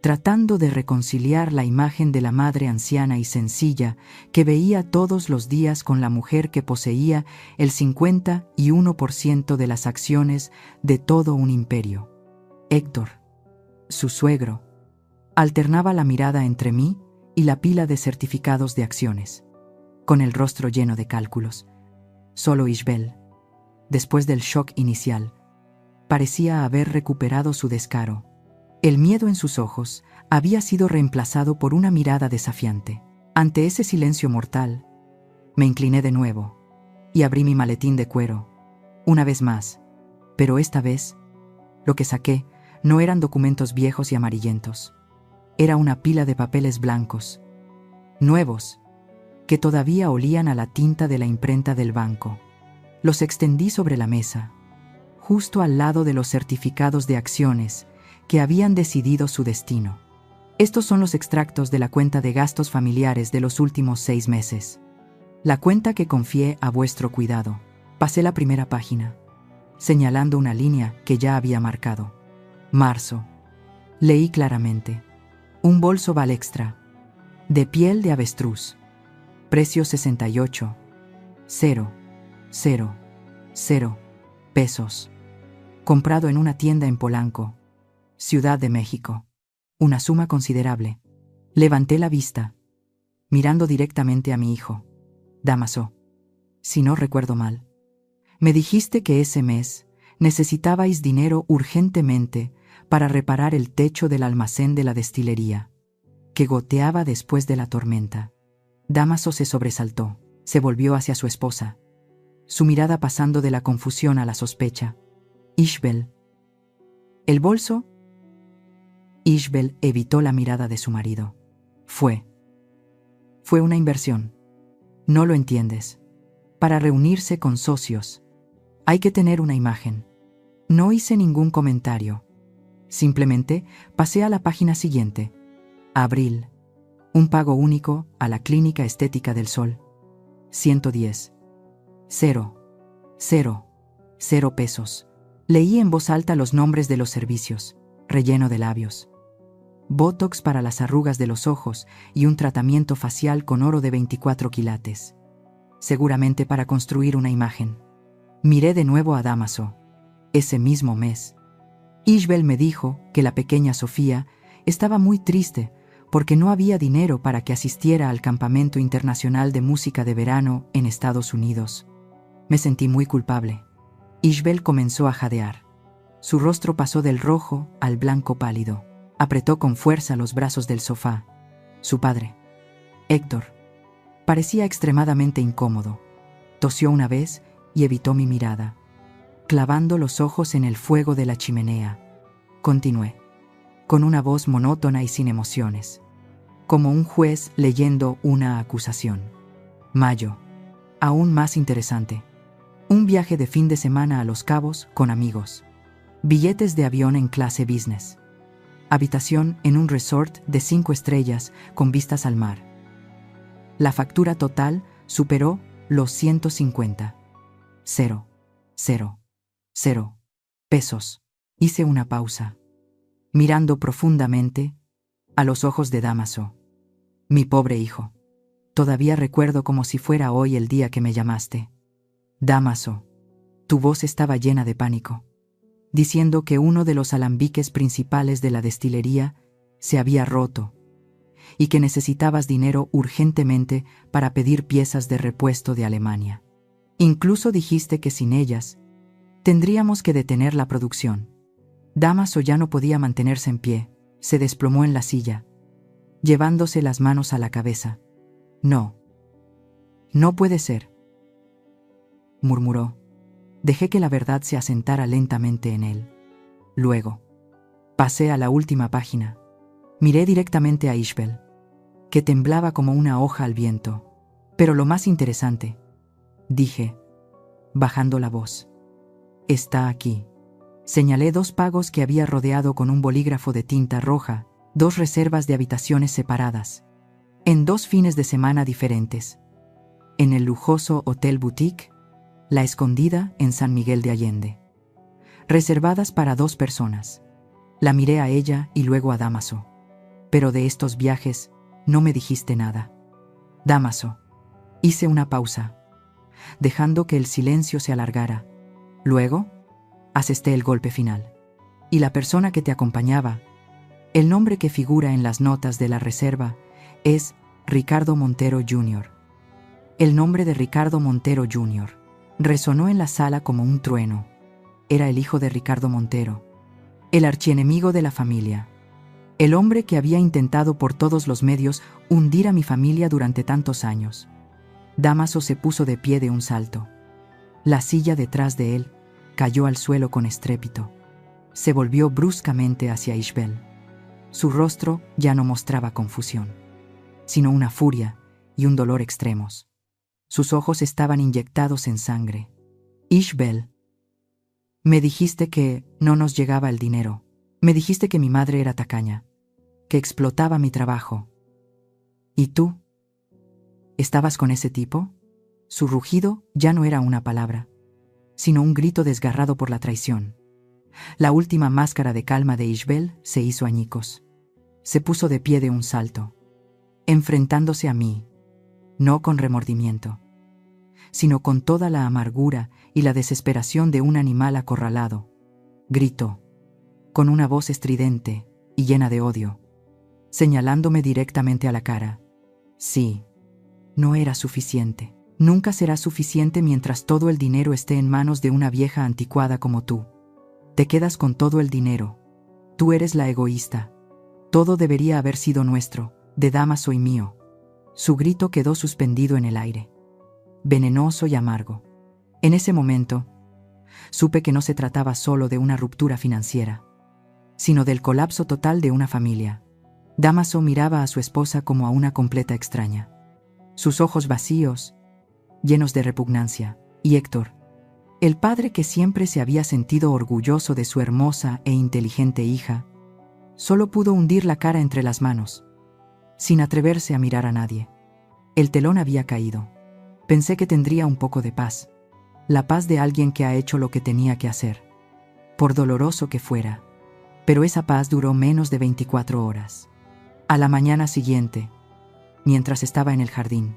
tratando de reconciliar la imagen de la madre anciana y sencilla que veía todos los días con la mujer que poseía el 51% de las acciones de todo un imperio. Héctor, su suegro, alternaba la mirada entre mí y la pila de certificados de acciones, con el rostro lleno de cálculos. Solo Ishbel, después del shock inicial, parecía haber recuperado su descaro. El miedo en sus ojos había sido reemplazado por una mirada desafiante. Ante ese silencio mortal, me incliné de nuevo y abrí mi maletín de cuero, una vez más, pero esta vez, lo que saqué no eran documentos viejos y amarillentos. Era una pila de papeles blancos, nuevos, que todavía olían a la tinta de la imprenta del banco. Los extendí sobre la mesa, justo al lado de los certificados de acciones que habían decidido su destino. Estos son los extractos de la cuenta de gastos familiares de los últimos 6 meses. La cuenta que confié a vuestro cuidado. Pasé la primera página, señalando una línea que ya había marcado. Marzo. Leí claramente. Un bolso Valextra, de piel de avestruz. Precio 68,000 pesos. Comprado en una tienda en Polanco, Ciudad de México. Una suma considerable. Levanté la vista. mirando directamente a mi hijo. Dámaso, si no recuerdo mal, me dijiste que ese mes necesitabais dinero urgentemente para reparar el techo del almacén de la destilería, que goteaba después de la tormenta. Dámaso se sobresaltó, se volvió hacia su esposa, su mirada pasando de la confusión a la sospecha. Ishbel. ¿El bolso? Ishbel evitó la mirada de su marido. Fue una inversión. No lo entiendes. Para reunirse con socios, hay que tener una imagen. No hice ningún comentario. Simplemente pasé a la página siguiente. Abril. Un pago único a la Clínica Estética del Sol. 110. 0 pesos. Leí en voz alta los nombres de los servicios. Relleno de labios, botox para las arrugas de los ojos y un tratamiento facial con oro de 24 quilates. Seguramente para construir una imagen. Miré de nuevo a Dámaso. Ese mismo mes, Ishbel me dijo que la pequeña Sofía estaba muy triste porque no había dinero para que asistiera al Campamento Internacional de Música de Verano en Estados Unidos. Me sentí muy culpable. Ishbel comenzó a jadear. Su rostro pasó del rojo al blanco pálido. Apretó con fuerza los brazos del sofá. Su padre, Héctor, parecía extremadamente incómodo. Tosió una vez y evitó mi mirada, clavando los ojos en el fuego de la chimenea. Continué, con una voz monótona y sin emociones, como un juez leyendo una acusación. Mayo. Aún más interesante. Un viaje de fin de semana a Los Cabos con amigos. Billetes de avión en clase business. Habitación en un resort de 5 estrellas con vistas al mar. La factura total superó los 150. 0 pesos. Hice una pausa, mirando profundamente a los ojos de Dámaso. Mi pobre hijo. Todavía recuerdo como si fuera hoy el día que me llamaste. Dámaso, tu voz estaba llena de pánico, diciendo que uno de los alambiques principales de la destilería se había roto y que necesitabas dinero urgentemente para pedir piezas de repuesto de Alemania. Incluso dijiste que sin ellas tendríamos que detener la producción. Dámaso ya no podía mantenerse en pie, se desplomó en la silla, llevándose las manos a la cabeza. No puede ser, murmuró. Dejé que la verdad se asentara lentamente en él. Luego, pasé a la última página. Miré directamente a Ishbel, que temblaba como una hoja al viento. Pero lo más interesante, dije, bajando la voz, está aquí. Señalé 2 pagos que había rodeado con un bolígrafo de tinta roja, 2 reservas de habitaciones separadas, en 2 fines de semana diferentes. En el lujoso Hotel Boutique, La Escondida en San Miguel de Allende. Reservadas para 2 personas. La miré a ella y luego a Dámaso. Pero de estos viajes no me dijiste nada. Dámaso. Hice una pausa, dejando que el silencio se alargara. Luego, asesté el golpe final. Y la persona que te acompañaba, el nombre que figura en las notas de la reserva, es Ricardo Montero Jr. El nombre de Ricardo Montero Jr. resonó en la sala como un trueno. Era el hijo de Ricardo Montero, el archienemigo de la familia, el hombre que había intentado por todos los medios hundir a mi familia durante tantos años. Dámaso se puso de pie de un salto. La silla detrás de él cayó al suelo con estrépito. Se volvió bruscamente hacia Ishbel. Su rostro ya no mostraba confusión, sino una furia y un dolor extremos. Sus ojos estaban inyectados en sangre. Ishbel, me dijiste que no nos llegaba el dinero. Me dijiste que mi madre era tacaña, que explotaba mi trabajo. ¿Y tú? ¿Estabas con ese tipo? Su rugido ya no era una palabra, sino un grito desgarrado por la traición. La última máscara de calma de Ishbel se hizo añicos. Se puso de pie de un salto, enfrentándose a mí, no con remordimiento, sino con toda la amargura y la desesperación de un animal acorralado. Gritó, con una voz estridente y llena de odio, señalándome directamente a la cara. Sí, no era suficiente. Nunca será suficiente mientras todo el dinero esté en manos de una vieja anticuada como tú. Te quedas con todo el dinero. Tú eres la egoísta. Todo debería haber sido nuestro, de Dámaso y mío. Su grito quedó suspendido en el aire, venenoso y amargo. En ese momento, supe que no se trataba solo de una ruptura financiera, sino del colapso total de una familia. Dámaso miraba a su esposa como a una completa extraña. Sus ojos vacíos, llenos de repugnancia, y Héctor, el padre que siempre se había sentido orgulloso de su hermosa e inteligente hija, solo pudo hundir la cara entre las manos, sin atreverse a mirar a nadie. El telón había caído. Pensé que tendría un poco de paz, la paz de alguien que ha hecho lo que tenía que hacer, por doloroso que fuera. Pero esa paz duró menos de 24 horas. A la mañana siguiente, mientras estaba en el jardín,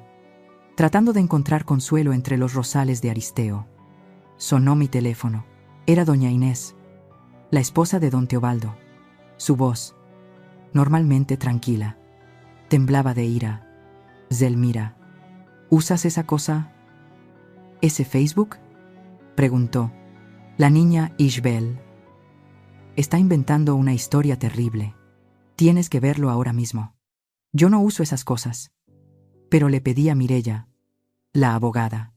tratando de encontrar consuelo entre los rosales de Aristeo, sonó mi teléfono. Era doña Inés, la esposa de don Teobaldo. Su voz, normalmente tranquila, temblaba de ira. «Zelmira, ¿usas esa cosa? ¿Ese Facebook?», preguntó. «La niña Ishbel está inventando una historia terrible. Tienes que verlo ahora mismo». Yo no uso esas cosas, pero le pedí a Mireya, la abogada,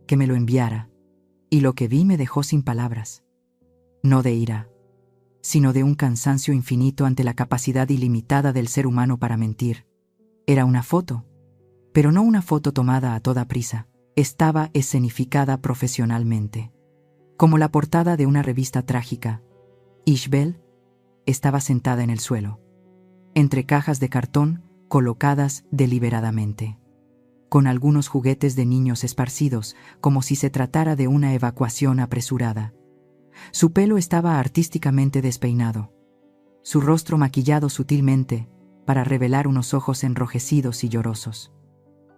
que me lo enviara, y lo que vi me dejó sin palabras. No de ira, sino de un cansancio infinito ante la capacidad ilimitada del ser humano para mentir. Era una foto, pero no una foto tomada a toda prisa. Estaba escenificada profesionalmente, como la portada de una revista trágica. Ishbel estaba sentada en el suelo, entre cajas de cartón colocadas deliberadamente, con algunos juguetes de niños esparcidos, como si se tratara de una evacuación apresurada. Su pelo estaba artísticamente despeinado, su rostro maquillado sutilmente para revelar unos ojos enrojecidos y llorosos,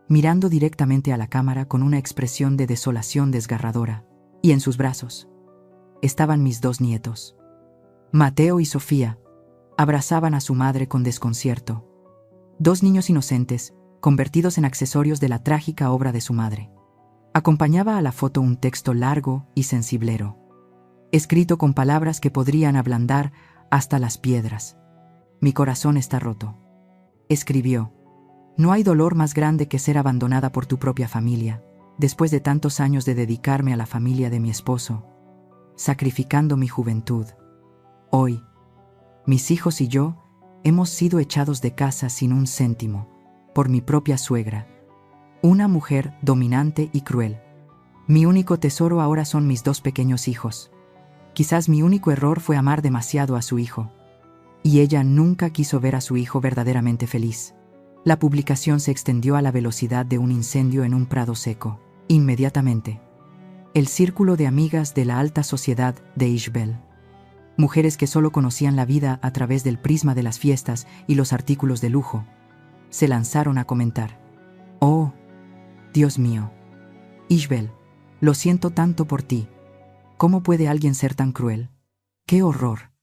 mirando directamente a la cámara con una expresión de desolación desgarradora. Y en sus brazos estaban mis 2 nietos. Mateo y Sofía abrazaban a su madre con desconcierto. 2 niños inocentes, convertidos en accesorios de la trágica obra de su madre. Acompañaba a la foto un texto largo y sensiblero, escrito con palabras que podrían ablandar hasta las piedras. «Mi corazón está roto», escribió. «No hay dolor más grande que ser abandonada por tu propia familia, después de tantos años de dedicarme a la familia de mi esposo, sacrificando mi juventud. Hoy, mis hijos y yo hemos sido echados de casa sin un céntimo, por mi propia suegra, una mujer dominante y cruel. Mi único tesoro ahora son mis 2 pequeños hijos. Quizás mi único error fue amar demasiado a su hijo. Y ella nunca quiso ver a su hijo verdaderamente feliz». La publicación se extendió a la velocidad de un incendio en un prado seco. Inmediatamente, el círculo de amigas de la alta sociedad de Ishbel, mujeres que solo conocían la vida a través del prisma de las fiestas y los artículos de lujo, se lanzaron a comentar. «Oh, Dios mío, Ishbel, lo siento tanto por ti. ¿Cómo puede alguien ser tan cruel? ¡Qué horror!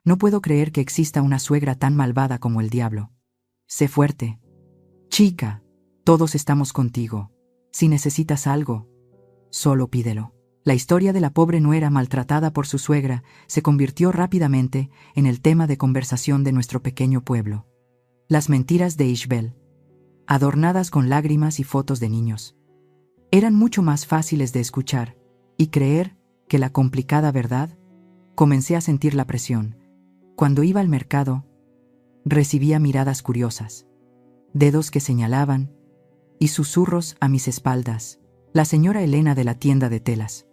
No puedo creer que exista una suegra tan malvada como el diablo. Sé fuerte. Chica, todos estamos contigo. Si necesitas algo, solo pídelo». La historia de la pobre nuera maltratada por su suegra se convirtió rápidamente en el tema de conversación de nuestro pequeño pueblo. Las mentiras de Ishbel, adornadas con lágrimas y fotos de niños, eran mucho más fáciles de escuchar y creer que la complicada verdad. Comencé a sentir la presión. Cuando iba al mercado, recibía miradas curiosas, dedos que señalaban y susurros a mis espaldas. La señora Elena de la tienda de telas,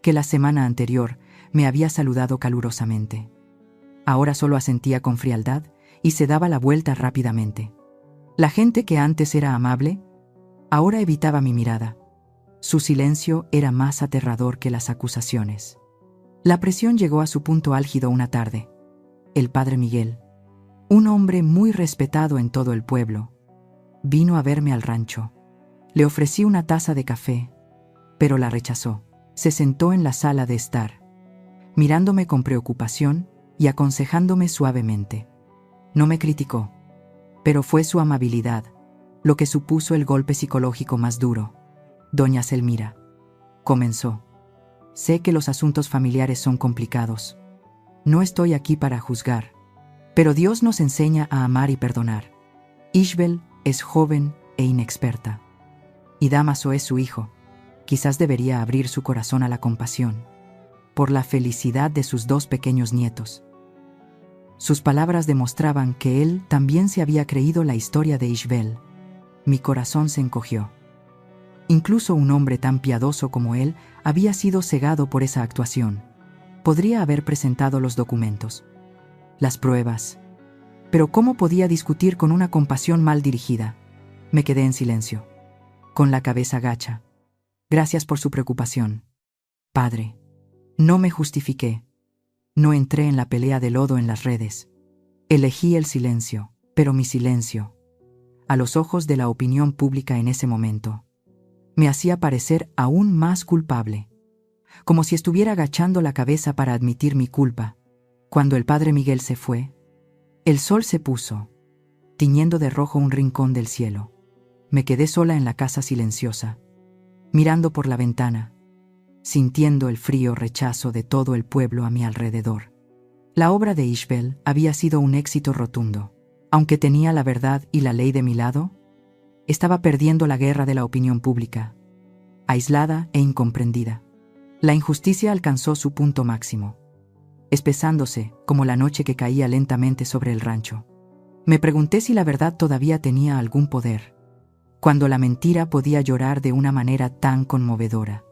que la semana anterior me había saludado calurosamente, ahora solo asentía con frialdad y se daba la vuelta rápidamente. La gente que antes era amable, ahora evitaba mi mirada. Su silencio era más aterrador que las acusaciones. La presión llegó a su punto álgido una tarde. El padre Miguel, un hombre muy respetado en todo el pueblo, vino a verme al rancho. Le ofrecí una taza de café, pero la rechazó. Se sentó en la sala de estar, mirándome con preocupación y aconsejándome suavemente. No me criticó, pero fue su amabilidad, lo que supuso el golpe psicológico más duro. Doña Selmira, comenzó. Sé que los asuntos familiares son complicados. No estoy aquí para juzgar. Pero Dios nos enseña a amar y perdonar. Ishbel es joven e inexperta. Y Dámaso es su hijo. Quizás debería abrir su corazón a la compasión. Por la felicidad de sus 2 pequeños nietos. Sus palabras demostraban que él también se había creído la historia de Ishbel. Mi corazón se encogió. Incluso un hombre tan piadoso como él había sido cegado por esa actuación. Podría haber presentado los documentos, las pruebas. Pero ¿cómo podía discutir con una compasión mal dirigida? Me quedé en silencio, con la cabeza gacha. Gracias por su preocupación, padre. No me justifiqué. No entré en la pelea de lodo en las redes. Elegí el silencio, pero mi silencio, a los ojos de la opinión pública en ese momento, me hacía parecer aún más culpable, como si estuviera agachando la cabeza para admitir mi culpa. Cuando el padre Miguel se fue, el sol se puso, tiñendo de rojo un rincón del cielo. Me quedé sola en la casa silenciosa, mirando por la ventana, sintiendo el frío rechazo de todo el pueblo a mi alrededor. La obra de Ishbel había sido un éxito rotundo. Aunque tenía la verdad y la ley de mi lado, estaba perdiendo la guerra de la opinión pública, aislada e incomprendida. La injusticia alcanzó su punto máximo, espesándose como la noche que caía lentamente sobre el rancho. Me pregunté si la verdad todavía tenía algún poder, cuando la mentira podía llorar de una manera tan conmovedora.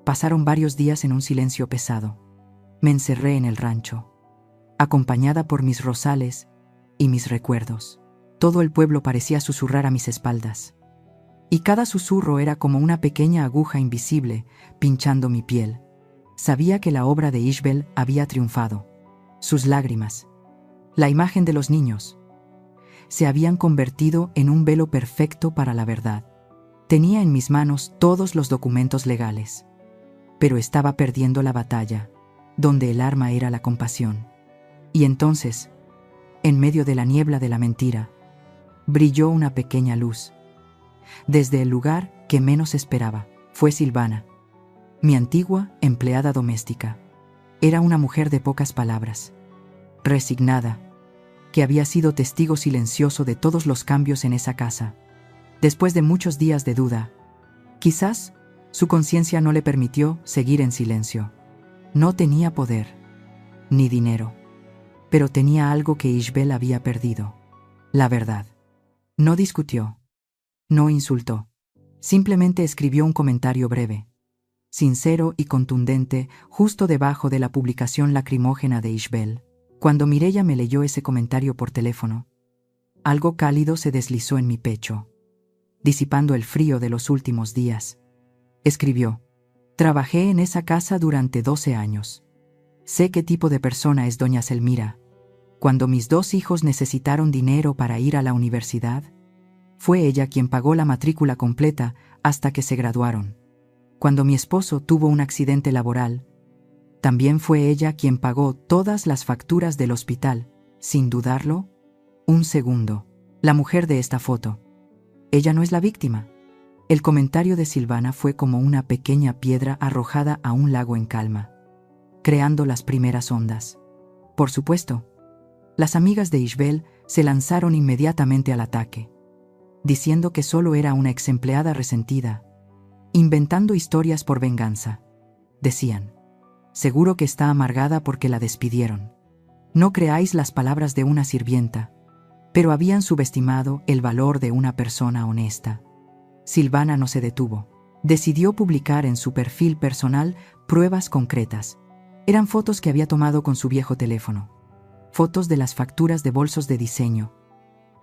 Pasaron varios días en un silencio pesado. Me encerré en el rancho, acompañada por mis rosales y mis recuerdos. Todo el pueblo parecía susurrar a mis espaldas, y cada susurro era como una pequeña aguja invisible pinchando mi piel. Sabía que la obra de Ishbel había triunfado. Sus lágrimas, la imagen de los niños, se habían convertido en un velo perfecto para la verdad. Tenía en mis manos todos los documentos legales, pero estaba perdiendo la batalla, donde el arma era la compasión. Y entonces, en medio de la niebla de la mentira, brilló una pequeña luz. Desde el lugar que menos esperaba, fue Silvana, mi antigua empleada doméstica. Era una mujer de pocas palabras, resignada, que había sido testigo silencioso de todos los cambios en esa casa. Después de muchos días de duda, quizás su conciencia no le permitió seguir en silencio. No tenía poder, ni dinero, pero tenía algo que Ishbel había perdido: la verdad. No discutió, no insultó, simplemente escribió un comentario breve, sincero y contundente, justo debajo de la publicación lacrimógena de Ishbel. Cuando Mireya me leyó ese comentario por teléfono, algo cálido se deslizó en mi pecho, disipando el frío de los últimos días. Escribió: trabajé en esa casa durante 12 años. Sé qué tipo de persona es doña Selmira. Cuando mis 2 hijos necesitaron dinero para ir a la universidad, fue ella quien pagó la matrícula completa hasta que se graduaron. Cuando mi esposo tuvo un accidente laboral, también fue ella quien pagó todas las facturas del hospital, sin dudarlo un segundo. La mujer de esta foto, ella no es la víctima. El comentario de Silvana fue como una pequeña piedra arrojada a un lago en calma, creando las primeras ondas. Por supuesto, las amigas de Ishbel se lanzaron inmediatamente al ataque, diciendo que solo era una exempleada resentida, inventando historias por venganza. Decían: seguro que está amargada porque la despidieron. No creáis las palabras de una sirvienta, pero habían subestimado el valor de una persona honesta. Silvana no se detuvo. Decidió publicar en su perfil personal pruebas concretas. Eran fotos que había tomado con su viejo teléfono, fotos de las facturas de bolsos de diseño,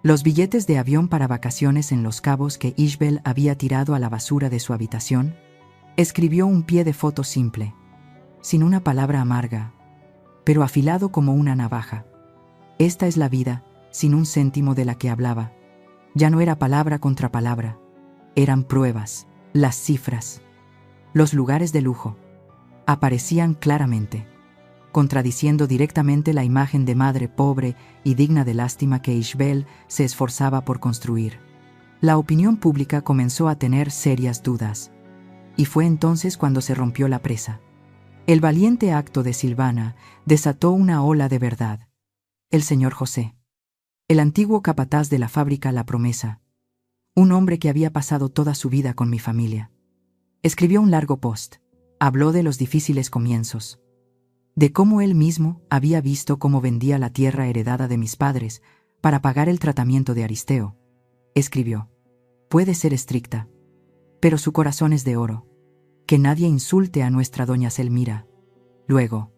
los billetes de avión para vacaciones en Los Cabos que Ishbel había tirado a la basura de su habitación. Escribió un pie de foto simple, sin una palabra amarga, pero afilado como una navaja. Esta es la vida, sin un céntimo de la que hablaba. Ya no era palabra contra palabra. Eran pruebas, las cifras, los lugares de lujo. Aparecían claramente, contradiciendo directamente la imagen de madre pobre y digna de lástima que Ishbel se esforzaba por construir. La opinión pública comenzó a tener serias dudas. Y fue entonces cuando se rompió la presa. El valiente acto de Silvana desató una ola de verdad. El señor José, el antiguo capataz de la fábrica La Promesa, un hombre que había pasado toda su vida con mi familia, escribió un largo post. Habló de los difíciles comienzos, de cómo él mismo había visto cómo vendía la tierra heredada de mis padres para pagar el tratamiento de Aristeo. Escribió: puede ser estricta, pero su corazón es de oro. Que nadie insulte a nuestra doña Selmira. Luego,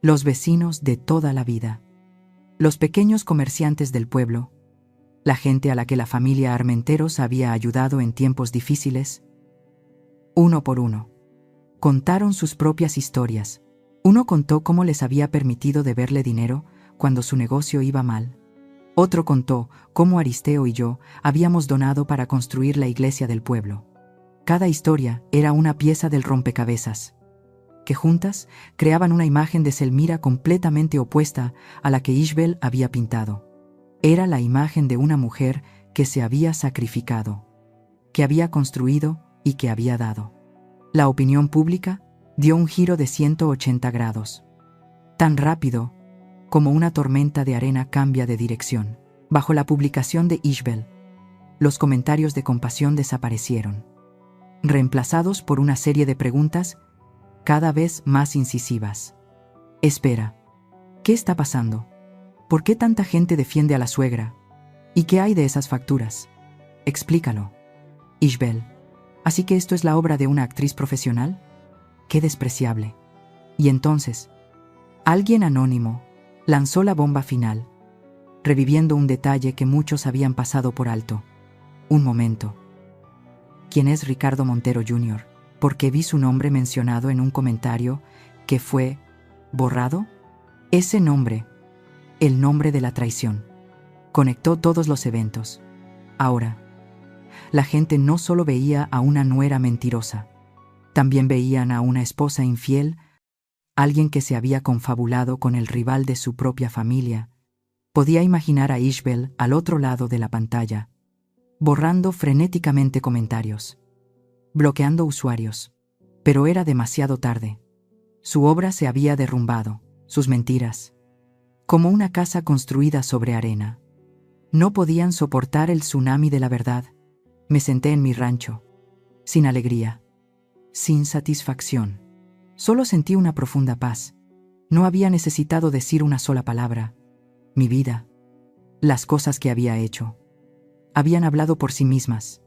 los vecinos de toda la vida, los pequeños comerciantes del pueblo, la gente a la que la familia Armenteros había ayudado en tiempos difíciles, uno por uno, contaron sus propias historias. Uno contó cómo les había permitido deberle dinero cuando su negocio iba mal. Otro contó cómo Aristeo y yo habíamos donado para construir la iglesia del pueblo. Cada historia era una pieza del rompecabezas, que juntas creaban una imagen de Selmira completamente opuesta a la que Ishbel había pintado. Era la imagen de una mujer que se había sacrificado, que había construido y que había dado. La opinión pública dio un giro de 180 grados. Tan rápido como una tormenta de arena cambia de dirección. Bajo la publicación de Ishbel, los comentarios de compasión desaparecieron, reemplazados por una serie de preguntas cada vez más incisivas. Espera, ¿qué está pasando? ¿Por qué tanta gente defiende a la suegra? ¿Y qué hay de esas facturas? Explícalo. Ishbel, ¿así que esto es la obra de una actriz profesional? ¡Qué despreciable! Y entonces, alguien anónimo lanzó la bomba final, reviviendo un detalle que muchos habían pasado por alto. Un momento. ¿Quién es Ricardo Montero Jr.? Porque vi su nombre mencionado en un comentario que fue borrado. Ese nombre, el nombre de la traición, conectó todos los eventos. Ahora, la gente no solo veía a una nuera mentirosa, también veían a una esposa infiel, alguien que se había confabulado con el rival de su propia familia. Podía imaginar a Ishbel al otro lado de la pantalla, borrando frenéticamente comentarios, bloqueando usuarios. Pero era demasiado tarde. Su obra se había derrumbado, sus mentiras, como una casa construida sobre arena, no podían soportar el tsunami de la verdad. Me senté en mi rancho, sin alegría, sin satisfacción. Solo sentí una profunda paz. No había necesitado decir una sola palabra. Mi vida, las cosas que había hecho, habían hablado por sí mismas.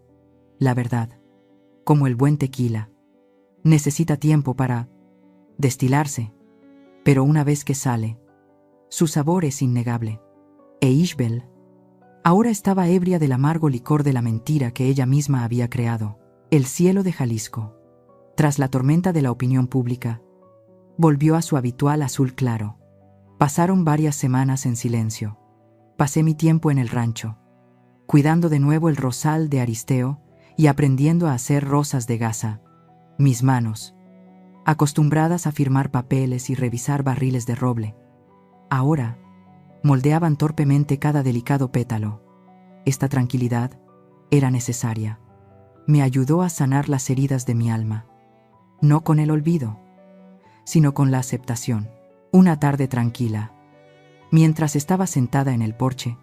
La verdad, como el buen tequila, necesita tiempo para destilarse, pero una vez que sale, su sabor es innegable. E Ishbel ahora estaba ebria del amargo licor de la mentira que ella misma había creado. El cielo de Jalisco, tras la tormenta de la opinión pública, volvió a su habitual azul claro. Pasaron varias semanas en silencio. Pasé mi tiempo en el rancho, cuidando de nuevo el rosal de Aristeo y aprendiendo a hacer rosas de gasa. Mis manos, acostumbradas a firmar papeles y revisar barriles de roble, ahora moldeaban torpemente cada delicado pétalo. Esta tranquilidad era necesaria. Me ayudó a sanar las heridas de mi alma, no con el olvido, sino con la aceptación. Una tarde tranquila, mientras estaba sentada en el porche,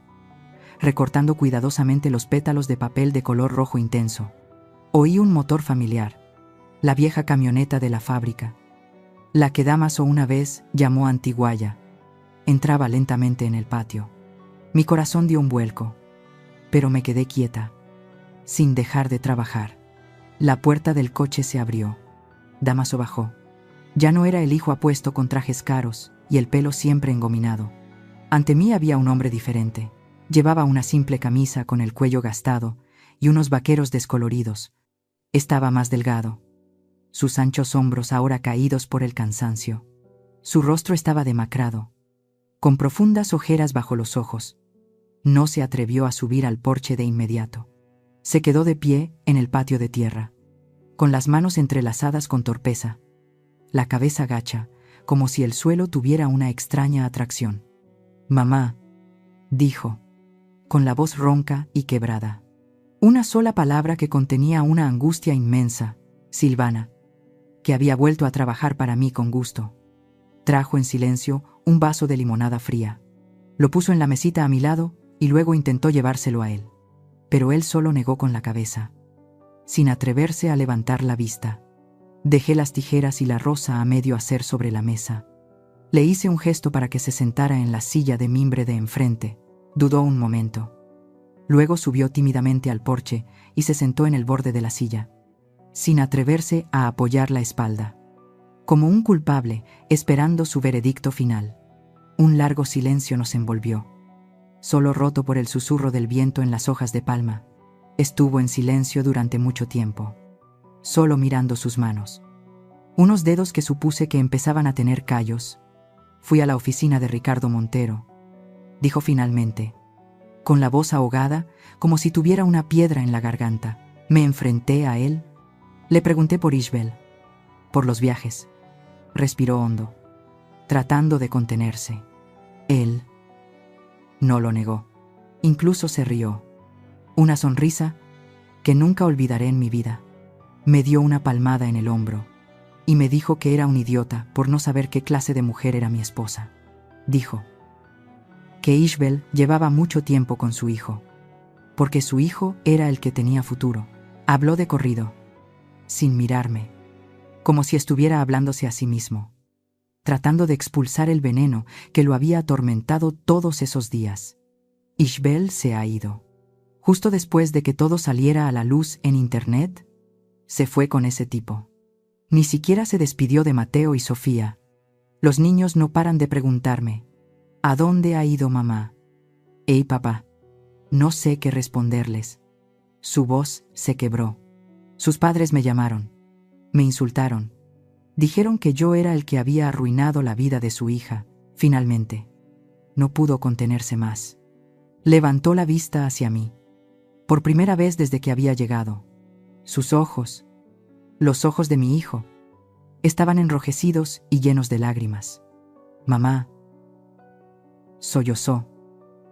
recortando cuidadosamente los pétalos de papel de color rojo intenso, oí un motor familiar, la vieja camioneta de la fábrica, la que Damaso una vez llamó Antiguaya. Entraba lentamente en el patio. Mi corazón dio un vuelco, pero me quedé quieta, sin dejar de trabajar. La puerta del coche se abrió. Damaso bajó. Ya no era el hijo apuesto con trajes caros y el pelo siempre engominado. Ante mí había un hombre diferente. Llevaba una simple camisa con el cuello gastado y unos vaqueros descoloridos. Estaba más delgado, sus anchos hombros ahora caídos por el cansancio. Su rostro estaba demacrado, con profundas ojeras bajo los ojos. No se atrevió a subir al porche de inmediato. Se quedó de pie en el patio de tierra, con las manos entrelazadas con torpeza, la cabeza gacha, como si el suelo tuviera una extraña atracción. «Mamá», dijo, con la voz ronca y quebrada. Una sola palabra que contenía una angustia inmensa: Silvana, que había vuelto a trabajar para mí con gusto. Trajo en silencio un vaso de limonada fría. Lo puso en la mesita a mi lado y luego intentó llevárselo a él. Pero él solo negó con la cabeza, sin atreverse a levantar la vista. Dejé las tijeras y la rosa a medio hacer sobre la mesa. Le hice un gesto para que se sentara en la silla de mimbre de enfrente. Dudó un momento. Luego subió tímidamente al porche y se sentó en el borde de la silla, sin atreverse a apoyar la espalda, como un culpable, esperando su veredicto final. Un largo silencio nos envolvió, solo roto por el susurro del viento en las hojas de palma. Estuvo en silencio durante mucho tiempo, solo mirando sus manos. Unos dedos que supuse que empezaban a tener callos. Fui a la oficina de Ricardo Montero, dijo finalmente, con la voz ahogada, como si tuviera una piedra en la garganta. Me enfrenté a él. Le pregunté por Ishbel, por los viajes. Respiró hondo, tratando de contenerse. Él no lo negó. Incluso se rió. Una sonrisa que nunca olvidaré en mi vida. Me dio una palmada en el hombro y me dijo que era un idiota por no saber qué clase de mujer era mi esposa. Dijo que Ishbel llevaba mucho tiempo con su hijo, porque su hijo era el que tenía futuro. Habló de corrido, sin mirarme, como si estuviera hablándose a sí mismo, tratando de expulsar el veneno que lo había atormentado todos esos días. Ishbel se ha ido. Justo después de que todo saliera a la luz en Internet, se fue con ese tipo. Ni siquiera se despidió de Mateo y Sofía. Los niños no paran de preguntarme: ¿a dónde ha ido mamá? Hey papá. No sé qué responderles. Su voz se quebró. Sus padres me llamaron. Me insultaron. Dijeron que yo era el que había arruinado la vida de su hija. Finalmente, no pudo contenerse más. Levantó la vista hacia mí. Por primera vez desde que había llegado. Sus ojos, los ojos de mi hijo, estaban enrojecidos y llenos de lágrimas. Mamá. Sollozó.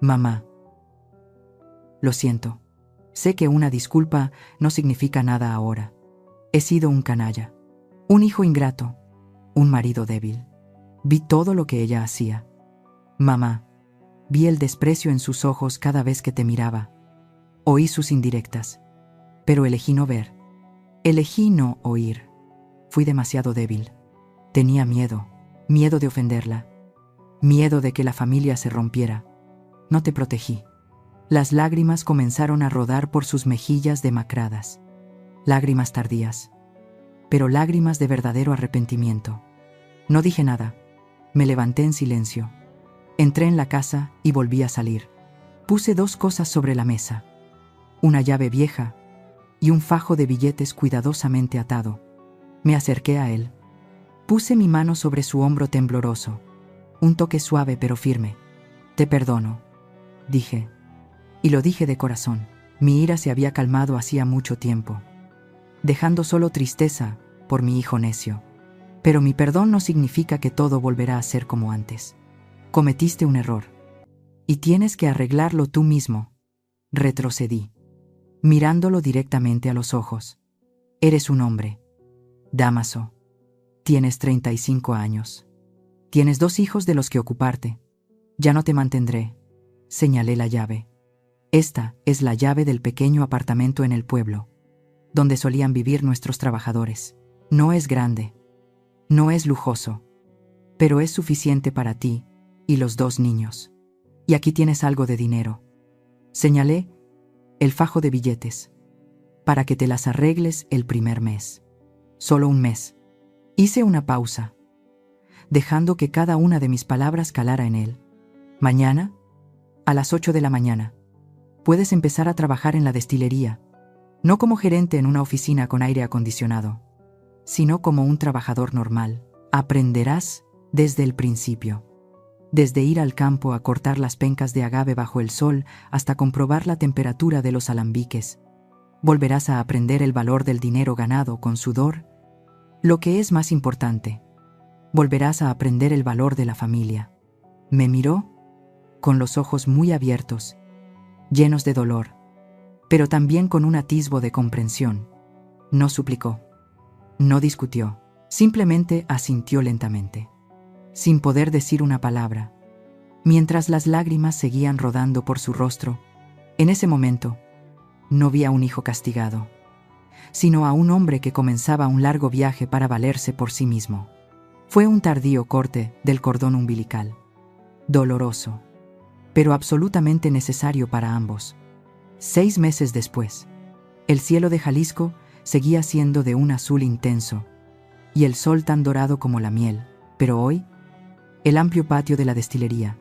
Mamá. Lo siento. Sé que una disculpa no significa nada ahora. He sido un canalla, un hijo ingrato, un marido débil. Vi todo lo que ella hacía. Mamá, vi el desprecio en sus ojos cada vez que te miraba. Oí sus indirectas, pero elegí no ver. Elegí no oír. Fui demasiado débil. Tenía miedo, miedo de ofenderla, miedo de que la familia se rompiera. No te protegí. Las lágrimas comenzaron a rodar por sus mejillas demacradas. Lágrimas tardías, pero lágrimas de verdadero arrepentimiento. No dije nada. Me levanté en silencio. Entré en la casa y volví a salir. Puse dos cosas sobre la mesa: una llave vieja y un fajo de billetes cuidadosamente atado. Me acerqué a él. Puse mi mano sobre su hombro tembloroso. Un toque suave pero firme. Te perdono, dije. Y lo dije de corazón. Mi ira se había calmado hacía mucho tiempo, dejando solo tristeza por mi hijo necio. Pero mi perdón no significa que todo volverá a ser como antes. Cometiste un error y tienes que arreglarlo tú mismo. Retrocedí, mirándolo directamente a los ojos. Eres un hombre, Dámaso. Tienes 35 años. Tienes 2 hijos de los que ocuparte. Ya no te mantendré. Señalé la llave. Esta es la llave del pequeño apartamento en el pueblo, donde solían vivir nuestros trabajadores. No es grande, no es lujoso, pero es suficiente para ti y los 2 niños. Y aquí tienes algo de dinero. Señalé el fajo de billetes, para que te las arregles el primer mes. Solo un mes. Hice una pausa, dejando que cada una de mis palabras calara en él. Mañana, a las 8 de la mañana, puedes empezar a trabajar en la destilería, no como gerente en una oficina con aire acondicionado, sino como un trabajador normal. Aprenderás desde el principio, desde ir al campo a cortar las pencas de agave bajo el sol hasta comprobar la temperatura de los alambiques. Volverás a aprender el valor del dinero ganado con sudor. Lo que es más importante, volverás a aprender el valor de la familia. Me miró con los ojos muy abiertos, llenos de dolor. pero también con un atisbo de comprensión. No suplicó, no discutió, simplemente asintió lentamente, sin poder decir una palabra, mientras las lágrimas seguían rodando por su rostro. En ese momento, no vi a un hijo castigado, sino a un hombre que comenzaba un largo viaje para valerse por sí mismo. Fue un tardío corte del cordón umbilical, doloroso, pero absolutamente necesario para ambos. 6 meses después, el cielo de Jalisco seguía siendo de un azul intenso, y el sol tan dorado como la miel, pero hoy, el amplio patio de la destilería,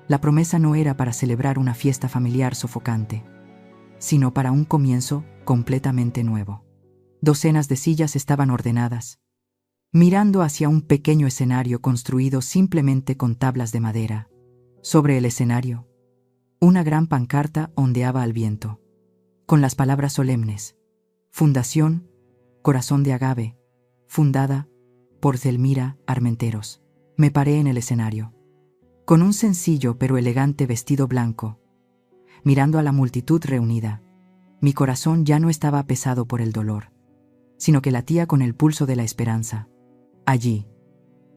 la promesa no era para celebrar una fiesta familiar sofocante, sino para un comienzo completamente nuevo. Docenas de sillas estaban ordenadas, mirando hacia un pequeño escenario construido simplemente con tablas de madera. Sobre el escenario, una gran pancarta ondeaba al viento, con las palabras solemnes: Fundación Corazón de Agave, fundada por Zelmira Armenteros. Me paré en el escenario, con un sencillo pero elegante vestido blanco, mirando a la multitud reunida. Mi corazón ya no estaba pesado por el dolor, sino que latía con el pulso de la esperanza. Allí,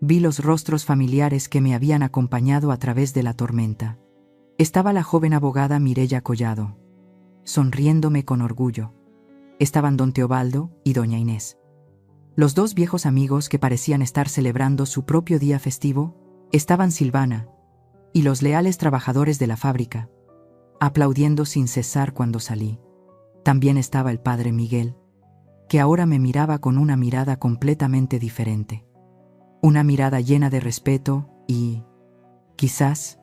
vi los rostros familiares que me habían acompañado a través de la tormenta. Estaba la joven abogada Mireya Collado, sonriéndome con orgullo. Estaban don Teobaldo y doña Inés, los dos viejos amigos que parecían estar celebrando su propio día festivo. Estaban Silvana y los leales trabajadores de la fábrica, aplaudiendo sin cesar cuando salí. También estaba el padre Miguel, que ahora me miraba con una mirada completamente diferente. Una mirada llena de respeto y, quizás,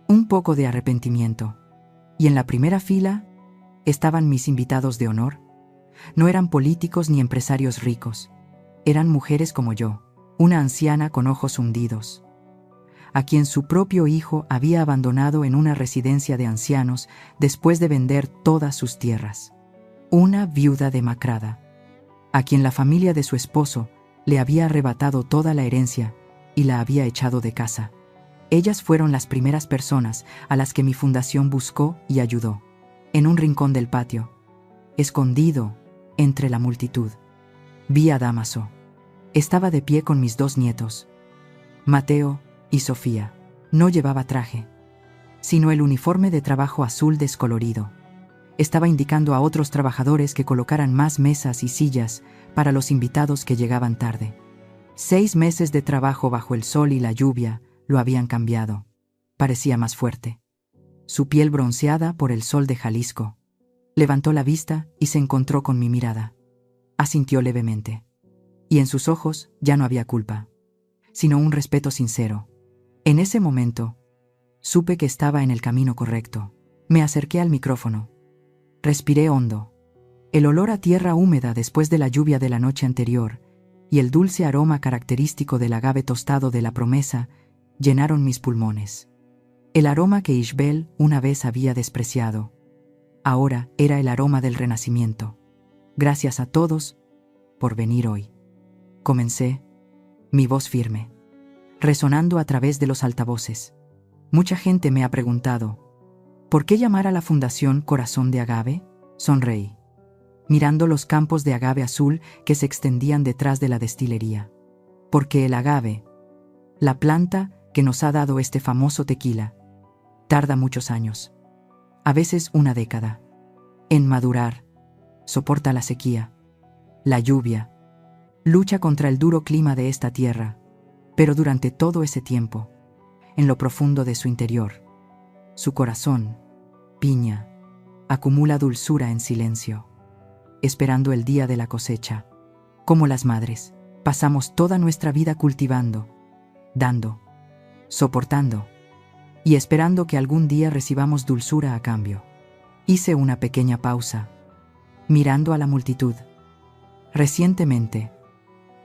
un poco de arrepentimiento. Y en la primera fila estaban mis invitados de honor. No eran políticos ni empresarios ricos. Eran mujeres como yo, una anciana con ojos hundidos, a quien su propio hijo había abandonado en una residencia de ancianos después de vender todas sus tierras. Una viuda demacrada, a quien la familia de su esposo le había arrebatado toda la herencia y la había echado de casa. Ellas fueron las primeras personas a las que mi fundación buscó y ayudó. En un rincón del patio, escondido entre la multitud, vi a Dámaso. Estaba de pie con mis 2 nietos, Mateo y Sofía. No llevaba traje, sino el uniforme de trabajo azul descolorido. Estaba indicando a otros trabajadores que colocaran más mesas y sillas para los invitados que llegaban tarde. 6 meses de trabajo bajo el sol y la lluvia lo habían cambiado. Parecía más fuerte. Su piel bronceada por el sol de Jalisco. Levantó la vista y se encontró con mi mirada. Asintió levemente. Y en sus ojos ya no había culpa, sino un respeto sincero. En ese momento, supe que estaba en el camino correcto. Me acerqué al micrófono. Respiré hondo. El olor a tierra húmeda después de la lluvia de la noche anterior y el dulce aroma característico del agave tostado de la promesa llenaron mis pulmones. El aroma que Ishbel una vez había despreciado, ahora era el aroma del renacimiento. Gracias a todos por venir hoy. Comencé, mi voz firme, resonando a través de los altavoces. Mucha gente me ha preguntado, ¿por qué llamar a la fundación Corazón de Agave? Sonreí, mirando los campos de agave azul que se extendían detrás de la destilería. Porque el agave, la planta que nos ha dado este famoso tequila, tarda muchos años, a veces una década, en madurar. Soporta la sequía, la lluvia, lucha contra el duro clima de esta tierra, pero durante todo ese tiempo, en lo profundo de su interior, su corazón, piña, acumula dulzura en silencio, esperando el día de la cosecha. Como las madres, pasamos toda nuestra vida cultivando, dando, soportando y esperando que algún día recibamos dulzura a cambio. Hice una pequeña pausa, mirando a la multitud. Recientemente,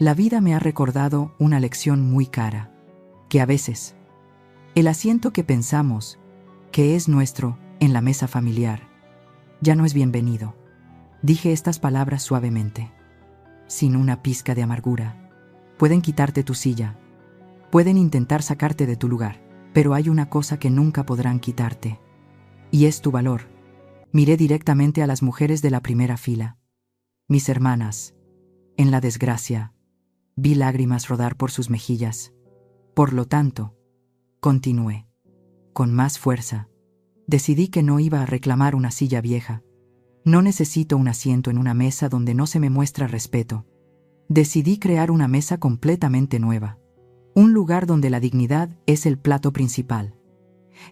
la vida me ha recordado una lección muy cara, que a veces, el asiento que pensamos que es nuestro en la mesa familiar, ya no es bienvenido. Dije estas palabras suavemente, sin una pizca de amargura. Pueden quitarte tu silla, pueden intentar sacarte de tu lugar, pero hay una cosa que nunca podrán quitarte, y es tu valor. Miré directamente a las mujeres de la primera fila. Mis hermanas. En la desgracia, vi lágrimas rodar por sus mejillas. Por lo tanto, continué. Con más fuerza. Decidí que no iba a reclamar una silla vieja. No necesito un asiento en una mesa donde no se me muestra respeto. Decidí crear una mesa completamente nueva. Un lugar donde la dignidad es el plato principal.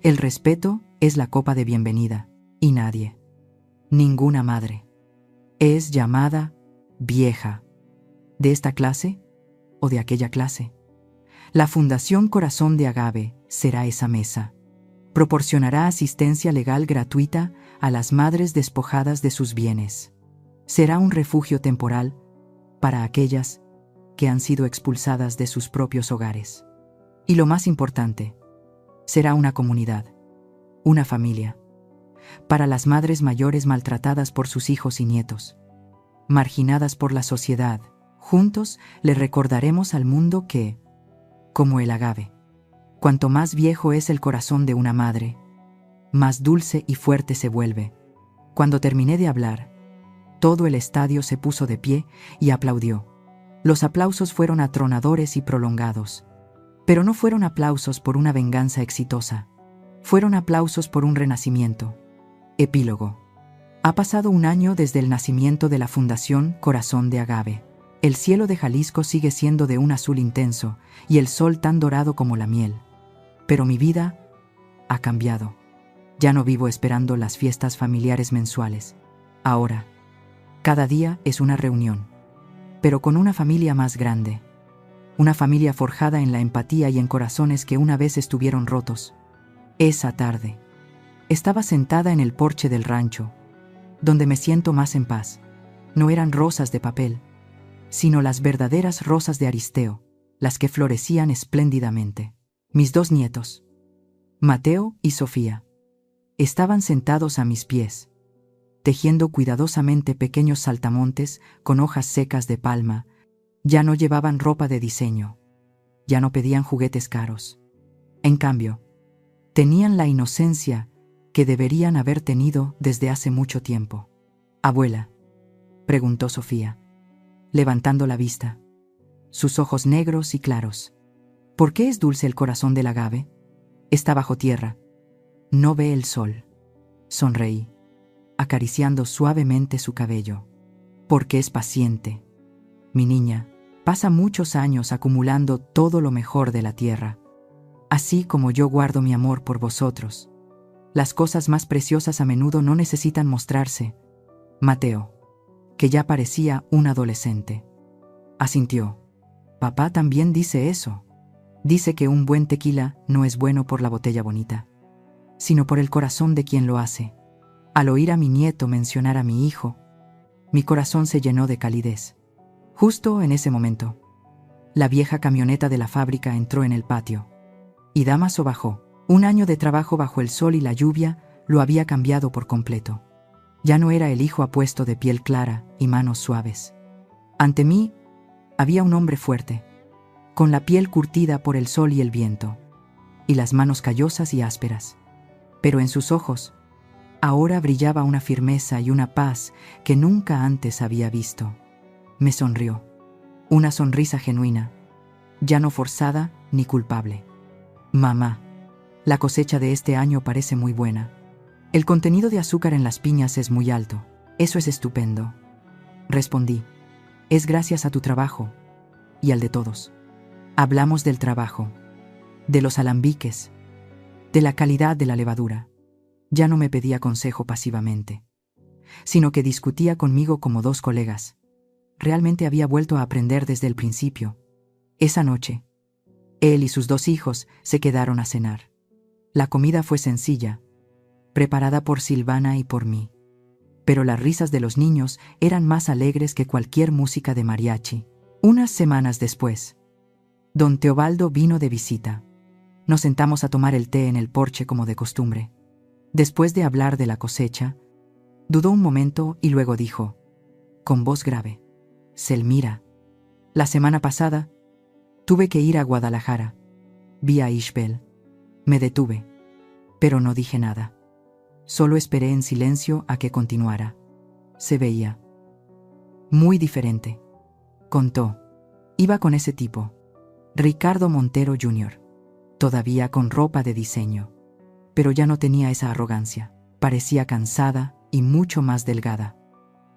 El respeto es la copa de bienvenida. Y nadie, ninguna madre, es llamada vieja. ¿De esta clase o de aquella clase? La Fundación Corazón de Agave será esa mesa. Proporcionará asistencia legal gratuita a las madres despojadas de sus bienes. Será un refugio temporal para aquellas que han sido expulsadas de sus propios hogares. Y lo más importante, será una comunidad, una familia, para las madres mayores maltratadas por sus hijos y nietos, marginadas por la sociedad. Juntos le recordaremos al mundo que, como el agave, cuanto más viejo es el corazón de una madre, más dulce y fuerte se vuelve. Cuando terminé de hablar, todo el estadio se puso de pie y aplaudió. Los aplausos fueron atronadores y prolongados. Pero no fueron aplausos por una venganza exitosa. Fueron aplausos por un renacimiento. Epílogo. Ha pasado un año desde el nacimiento de la Fundación Corazón de Agave. El cielo de Jalisco sigue siendo de un azul intenso y el sol tan dorado como la miel. Pero mi vida ha cambiado. Ya no vivo esperando las fiestas familiares mensuales. Ahora, cada día es una reunión, pero con una familia más grande. Una familia forjada en la empatía y en corazones que una vez estuvieron rotos. Esa tarde, estaba sentada en el porche del rancho, donde me siento más en paz. No eran rosas de papel, sino las verdaderas rosas de Aristeo, las que florecían espléndidamente. Mis dos nietos, Mateo y Sofía, estaban sentados a mis pies, tejiendo cuidadosamente pequeños saltamontes con hojas secas de palma. Ya no llevaban ropa de diseño, ya no pedían juguetes caros. En cambio, tenían la inocencia que deberían haber tenido desde hace mucho tiempo. «Abuela», preguntó Sofía, levantando la vista, sus ojos negros y claros. «¿Por qué es dulce el corazón del agave? Está bajo tierra. No ve el sol». Sonreí, acariciando suavemente su cabello. «Porque es paciente. Mi niña pasa muchos años acumulando todo lo mejor de la tierra. Así como yo guardo mi amor por vosotros. Las cosas más preciosas a menudo no necesitan mostrarse». Mateo, que ya parecía un adolescente, asintió. «Papá también dice eso. Dice que un buen tequila no es bueno por la botella bonita, sino por el corazón de quien lo hace». Al oír a mi nieto mencionar a mi hijo, mi corazón se llenó de calidez. Justo en ese momento, la vieja camioneta de la fábrica entró en el patio, y Damaso bajó. Un año de trabajo bajo el sol y la lluvia lo había cambiado por completo. Ya no era el hijo apuesto de piel clara y manos suaves. Ante mí había un hombre fuerte, con la piel curtida por el sol y el viento, y las manos callosas y ásperas. Pero en sus ojos, ahora brillaba una firmeza y una paz que nunca antes había visto. Me sonrió. Una sonrisa genuina, ya no forzada ni culpable. «Mamá, la cosecha de este año parece muy buena. El contenido de azúcar en las piñas es muy alto. Eso es estupendo», respondí. «Es gracias a tu trabajo y al de todos». Hablamos del trabajo, de los alambiques, de la calidad de la levadura. Ya no me pedía consejo pasivamente, sino que discutía conmigo como dos colegas. Realmente había vuelto a aprender desde el principio. Esa noche, él y sus dos hijos se quedaron a cenar. La comida fue sencilla, preparada por Silvana y por mí. Pero las risas de los niños eran más alegres que cualquier música de mariachi. Unas semanas después, don Teobaldo vino de visita. Nos sentamos a tomar el té en el porche como de costumbre. Después de hablar de la cosecha, dudó un momento y luego dijo, con voz grave: «Selmira, la semana pasada tuve que ir a Guadalajara. Vi a Ishbel. Me detuve, pero no dije nada. Solo esperé en silencio a que continuara. Se veía muy diferente, contó. Iba con ese tipo, Ricardo Montero Jr., todavía con ropa de diseño. Pero ya no tenía esa arrogancia. Parecía cansada y mucho más delgada.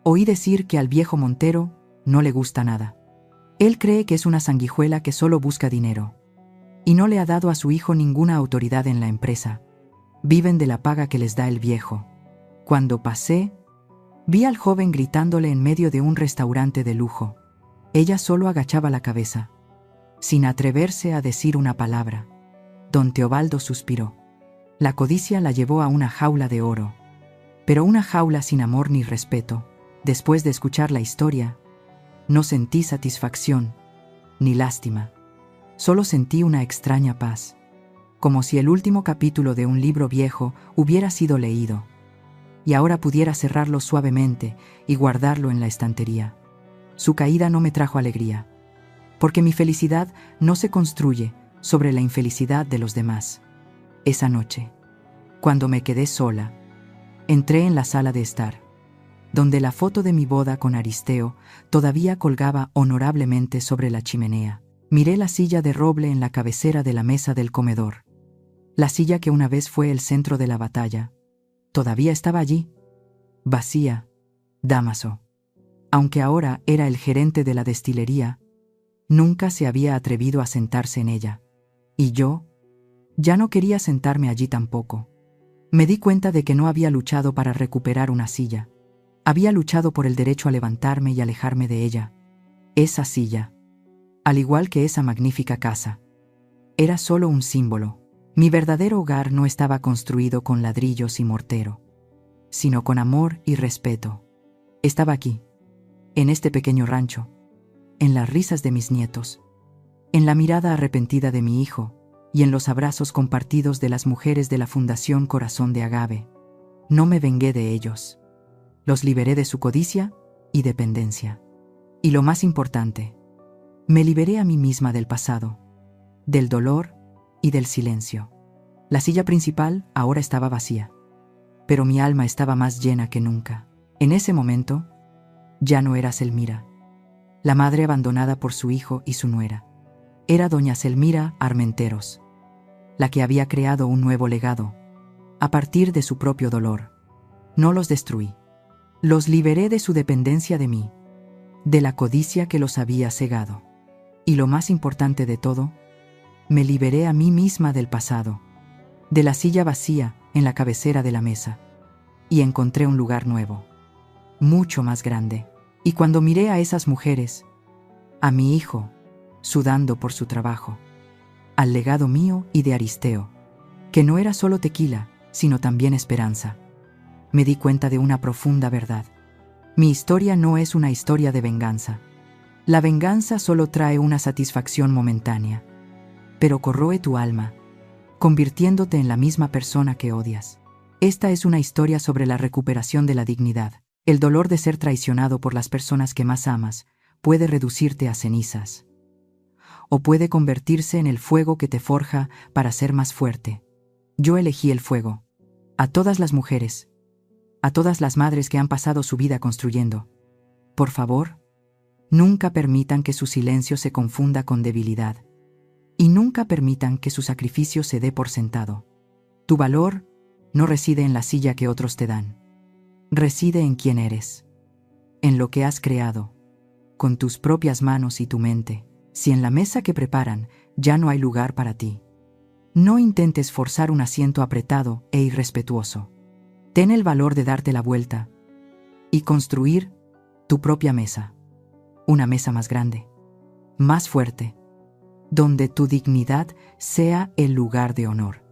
Oí decir que al viejo Montero no le gusta nada. Él cree que es una sanguijuela que solo busca dinero. Y no le ha dado a su hijo ninguna autoridad en la empresa. Viven de la paga que les da el viejo. Cuando pasé, vi al joven gritándole en medio de un restaurante de lujo. Ella solo agachaba la cabeza, sin atreverse a decir una palabra. Don Teobaldo suspiró. La codicia la llevó a una jaula de oro. Pero una jaula sin amor ni respeto. Después de escuchar la historia, no sentí satisfacción, ni lástima. Solo sentí una extraña paz, como si el último capítulo de un libro viejo hubiera sido leído, y ahora pudiera cerrarlo suavemente y guardarlo en la estantería. Su caída no me trajo alegría, porque mi felicidad no se construye sobre la infelicidad de los demás. Esa noche, cuando me quedé sola, entré en la sala de estar, donde la foto de mi boda con Aristeo todavía colgaba honorablemente sobre la chimenea. Miré la silla de roble en la cabecera de la mesa del comedor. La silla que una vez fue el centro de la batalla, todavía estaba allí, vacía, Dámaso. Aunque ahora era el gerente de la destilería, nunca se había atrevido a sentarse en ella. Y yo ya no quería sentarme allí tampoco. Me di cuenta de que no había luchado para recuperar una silla. Había luchado por el derecho a levantarme y alejarme de ella. Esa silla, al igual que esa magnífica casa, era solo un símbolo. Mi verdadero hogar no estaba construido con ladrillos y mortero, sino con amor y respeto. Estaba aquí, en este pequeño rancho, en las risas de mis nietos, en la mirada arrepentida de mi hijo y en los abrazos compartidos de las mujeres de la Fundación Corazón de Agave. No me vengué de ellos. Los liberé de su codicia y dependencia. Y lo más importante, me liberé a mí misma del pasado, del dolor y del silencio. La silla principal ahora estaba vacía, pero mi alma estaba más llena que nunca. En ese momento, ya no era Selmira, la madre abandonada por su hijo y su nuera. Era doña Selmira Armenteros, la que había creado un nuevo legado, a partir de su propio dolor. No los destruí. Los liberé de su dependencia de mí, de la codicia que los había cegado. Y lo más importante de todo, me liberé a mí misma del pasado, de la silla vacía en la cabecera de la mesa, y encontré un lugar nuevo, mucho más grande. Y cuando miré a esas mujeres, a mi hijo, sudando por su trabajo, al legado mío y de Aristeo, que no era solo tequila, sino también esperanza, me di cuenta de una profunda verdad. Mi historia no es una historia de venganza. La venganza solo trae una satisfacción momentánea, pero corroe tu alma, convirtiéndote en la misma persona que odias. Esta es una historia sobre la recuperación de la dignidad. El dolor de ser traicionado por las personas que más amas puede reducirte a cenizas, o puede convertirse en el fuego que te forja para ser más fuerte. Yo elegí el fuego. A todas las mujeres, a todas las madres que han pasado su vida construyendo, por favor, nunca permitan que su silencio se confunda con debilidad, y nunca permitan que su sacrificio se dé por sentado. Tu valor no reside en la silla que otros te dan. Reside en quién eres, en lo que has creado, con tus propias manos y tu mente. Si en la mesa que preparan ya no hay lugar para ti, no intentes forzar un asiento apretado e irrespetuoso. Ten el valor de darte la vuelta y construir tu propia mesa. Una mesa más grande, más fuerte, donde tu dignidad sea el lugar de honor.